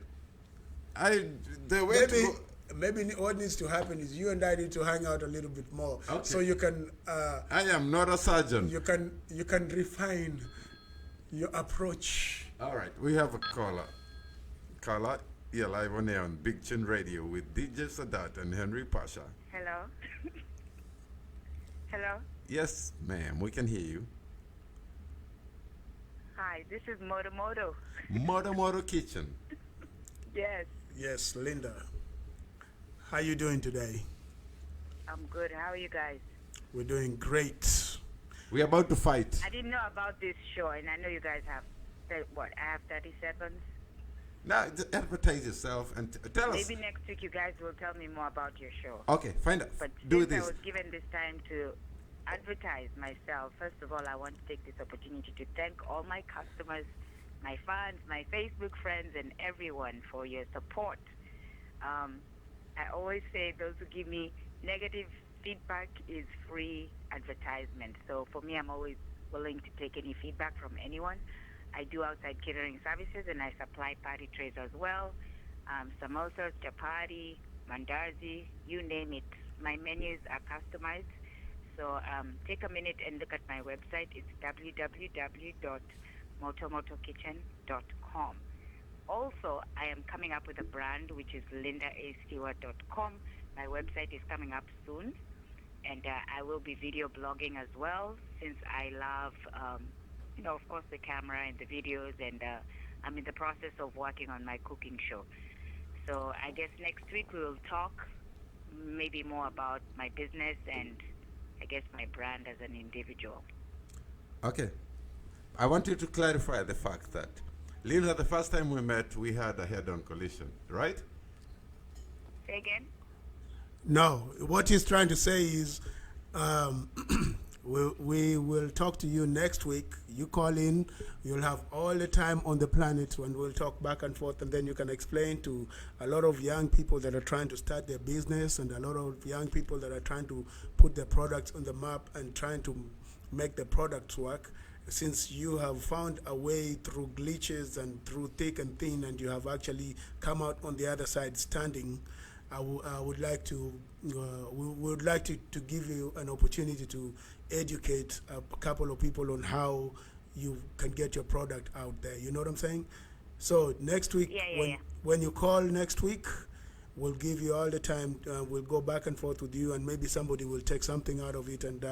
The way to go, Maybe what needs to happen is you and I need to hang out a little bit more, Okay. so you can I am not a surgeon. you can refine your approach. All right, we have a caller. Caller, you're live on air on Big Chin Radio with DJ Sadat and Henry Pasha. Hello? Hello? Yes, ma'am, we can hear you. Hi, this is Moto Moto. Moto Kitchen. Yes, Yes, Linda. How you doing today? I'm good. How are you guys? We're doing great. We're about to fight. I didn't know about this show, and I know you guys have, I have 30 seconds. Now, advertise yourself and tell us. Maybe next week you guys will tell me more about your show. Okay, find out. But Do since I this. was given this time to advertise myself, first of all, I want to take this opportunity to thank all my customers, my fans, my Facebook friends, and everyone for your support. I always say those who give me negative feedback is free advertisement. So for me, I'm always willing to take any feedback from anyone. I do outside catering services, and I supply party trays as well. Samosas, chapati, mandazi, you name it. My menus are customized. So take a minute and look at my website. It's www.motomotokitchen.com. Also, I am coming up with a brand, which is lindaastewart.com. My website is coming up soon. And I will be video blogging as well, since I love, of course, the camera and the videos. And I'm in the process of working on my cooking show. So I guess next week we will talk maybe more about my business and I guess my brand as an individual. Okay. I want you to clarify the fact that, Linda, the first time we met, we had a head-on collision, right? Say again? No, what he's trying to say is we will talk to you next week. You call in, you'll have all the time on the planet, and we'll talk back and forth, and then you can explain to a lot of young people that are trying to start their business and a lot of young people that are trying to put their products on the map and trying to make the products work. Since you have found a way through glitches and through thick and thin, and you have actually come out on the other side standing, I would like to, we would like to give you an opportunity to educate a couple of people on how you can get your product out there. You know what I'm saying? So next week, when you call next week, we'll give you all the time. We'll go back and forth with you, and maybe somebody will take something out of it. And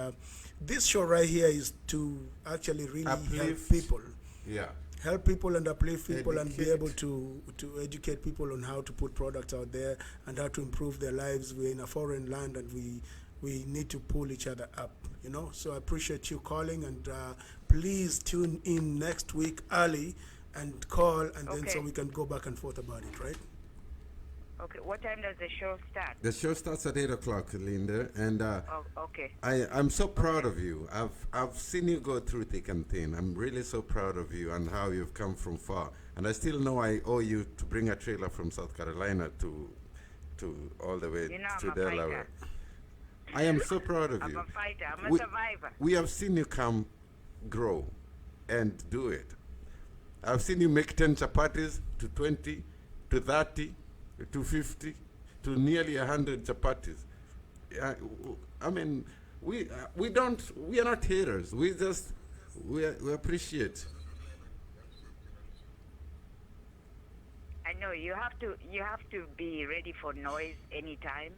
this show right here is to actually really help people. Yeah. Help people and uplift people and be Educate. able to educate people on how to put products out there and how to improve their lives. We're in a foreign land, and we need to pull each other up, you know. So I appreciate you calling, and please tune in next week early and call, and then so we can go back and forth about it, right? Okay, what time does the show start? The show starts at 8 o'clock, Linda, and Okay. I'm so proud of you. I've seen you go through thick and thin. I'm really so proud of you and how you've come from far. And I still know I owe you to bring a trailer from South Carolina to all the way to Delaware. I am so proud of you. I'm a fighter. I'm a survivor. We have seen you come, grow, and do it. I've seen you make 10 chapatis to 20 to 30 to 50 to nearly 100 chapatis. I mean, we are not haters. We appreciate. I know you have to be ready for noise anytime,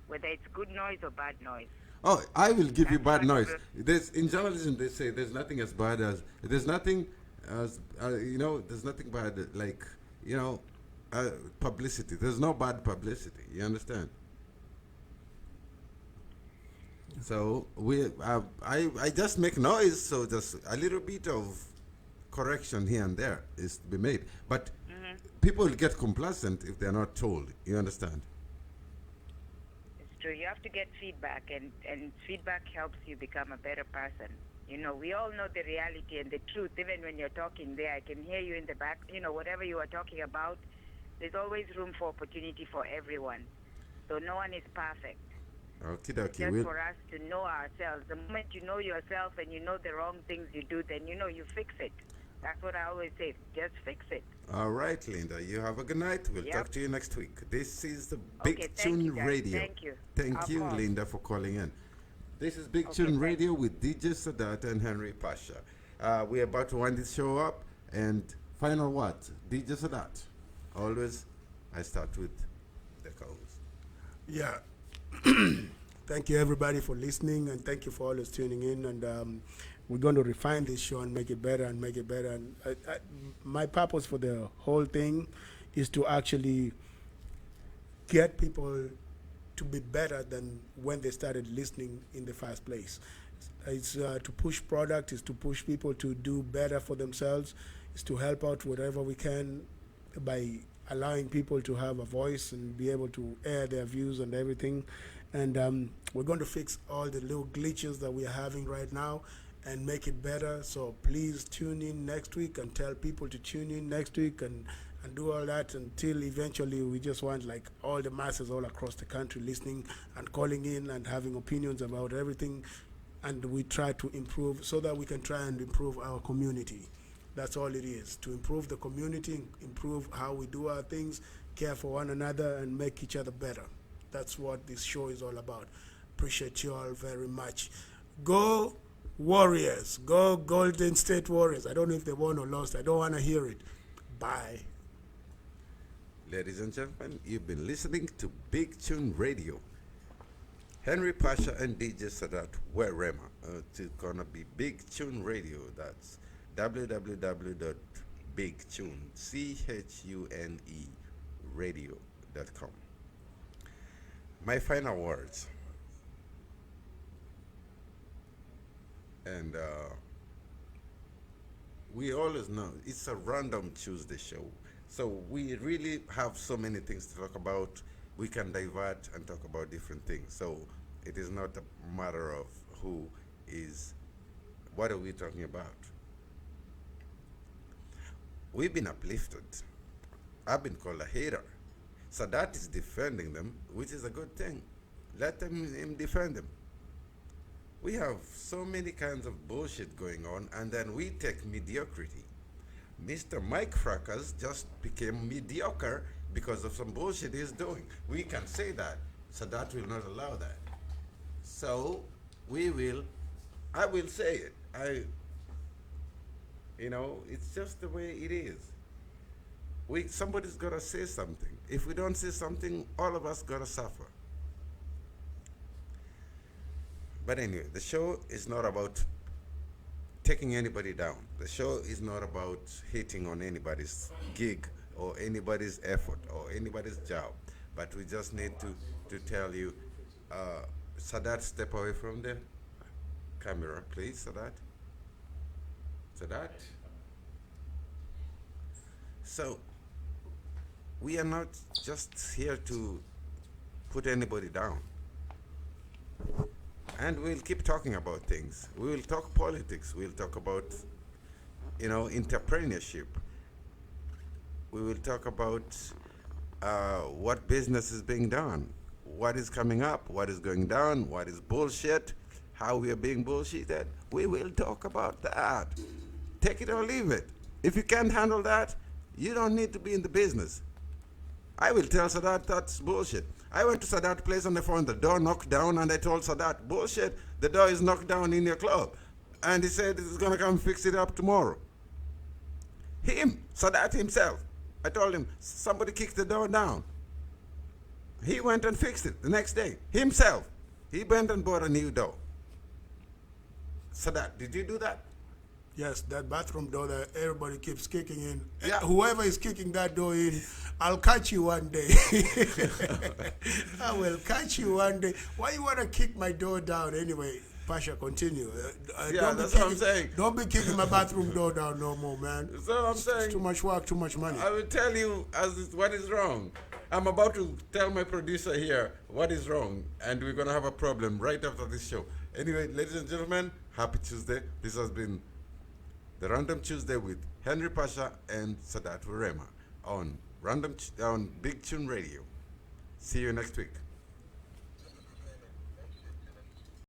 whether it's good noise or bad noise. Oh, I will give you That's bad one noise. of In journalism, they say there's nothing as there's nothing bad like, you know, publicity. There's no bad publicity. You understand? So I just make noise. So just a little bit of correction here and there is to be made. But people get complacent if they're not told. You understand? It's true. You have to get feedback, and feedback helps you become a better person. You know, we all know the reality and the truth. Even when you're talking there, I can hear you in the back. You know, whatever you are talking about, there's always room for opportunity for everyone. So no one is perfect. Okay, dokie. Just for us to know ourselves. The moment you know yourself and you know the wrong things you do, then you know you fix it. That's what I always say. Just fix it. All right, Linda. You have a good night. We'll Yep. talk to you next week. This is the Big Okay, thank Tune you, guys. Radio. Thank you. Thank I'll you, call. Linda, for calling in. This is Big Okay, Tune thanks. Radio with DJ Sadat and Henry Pasha. We're about to wind this show up. And final what? DJ Sadat. Always, I start with the cause. Yeah. Thank you, everybody, for listening, and thank you for always tuning in. And we're going to refine this show and make it better and make it better. And my purpose for the whole thing is to actually get people to be better than when they started listening in the first place. It's to push product, it's to push people to do better for themselves, it's to help out wherever we can by allowing people to have a voice and be able to air their views and everything. And we're going to fix all the little glitches that we are having right now and make it better. So please tune in next week and tell people to tune in next week and do all that until eventually we just want like all the masses all across the country listening and calling in and having opinions about everything. And we try to improve so that we can try and improve our community. That's all it is, to improve the community, improve how we do our things, care for one another, and make each other better. That's what this show is all about. Appreciate you all very much. Go Warriors. Go Golden State Warriors. I don't know if they won or lost. I don't want to hear it. Bye. Ladies and gentlemen, you've been listening to Big Tune Radio. Henry Pasha and DJ Sadat were Rema. It's gonna be Big Tune Radio. That's www.bigtune, radio.com. My final words. And we always know it's a random Tuesday show. So we really have so many things to talk about. We can divert and talk about different things. So it is not a matter of who is, what are we talking about? We've been uplifted. I've been called a hater. Sadat is defending them, which is a good thing. Let him defend them. We have so many kinds of bullshit going on, and then we take mediocrity. Mr. Mike Frackers just became mediocre because of some bullshit he's doing. We can say that. Sadat will not allow that. So I will say it. It's just the way it is. Somebody's gotta say something. If we don't say something, all of us gotta suffer. But anyway, the show is not about taking anybody down. The show is not about hating on anybody's gig or anybody's effort or anybody's job. But we just need to tell you, Sadat, step away from the camera, please, Sadat. Sadat. So, we are not just here to put anybody down. And we'll keep talking about things. We will talk politics. We'll talk about, entrepreneurship. We will talk about what business is being done, what is coming up, what is going down, what is bullshit, how we are being bullshitted. We will talk about that. Take it or leave it. If you can't handle that, you don't need to be in the business. I will tell Sadat that's bullshit. I went to Sadat's place on the phone, the door knocked down, and I told Sadat, bullshit, the door is knocked down in your club. And he said he's going to come fix it up tomorrow. Sadat himself. I told him, somebody kicked the door down. He went and fixed it the next day, himself. He went and bought a new door. Sadat, did you do that? Yes, that bathroom door that everybody keeps kicking in. Yeah. Whoever is kicking that door in, I'll catch you one day. I will catch you one day. Why you want to kick my door down anyway? Pasha, continue. Yeah, don't be that's what I'm kicking- saying. Don't be kicking my bathroom door down no more, man. So I'm It's saying, too much work, too much money. I will tell you what is wrong. I'm about to tell my producer here what is wrong, and we're going to have a problem right after this show. Anyway, ladies and gentlemen, happy Tuesday. This has been the Random Tuesday with Henry Pasha and Sadat Urema on Big Tune Radio. See you next week.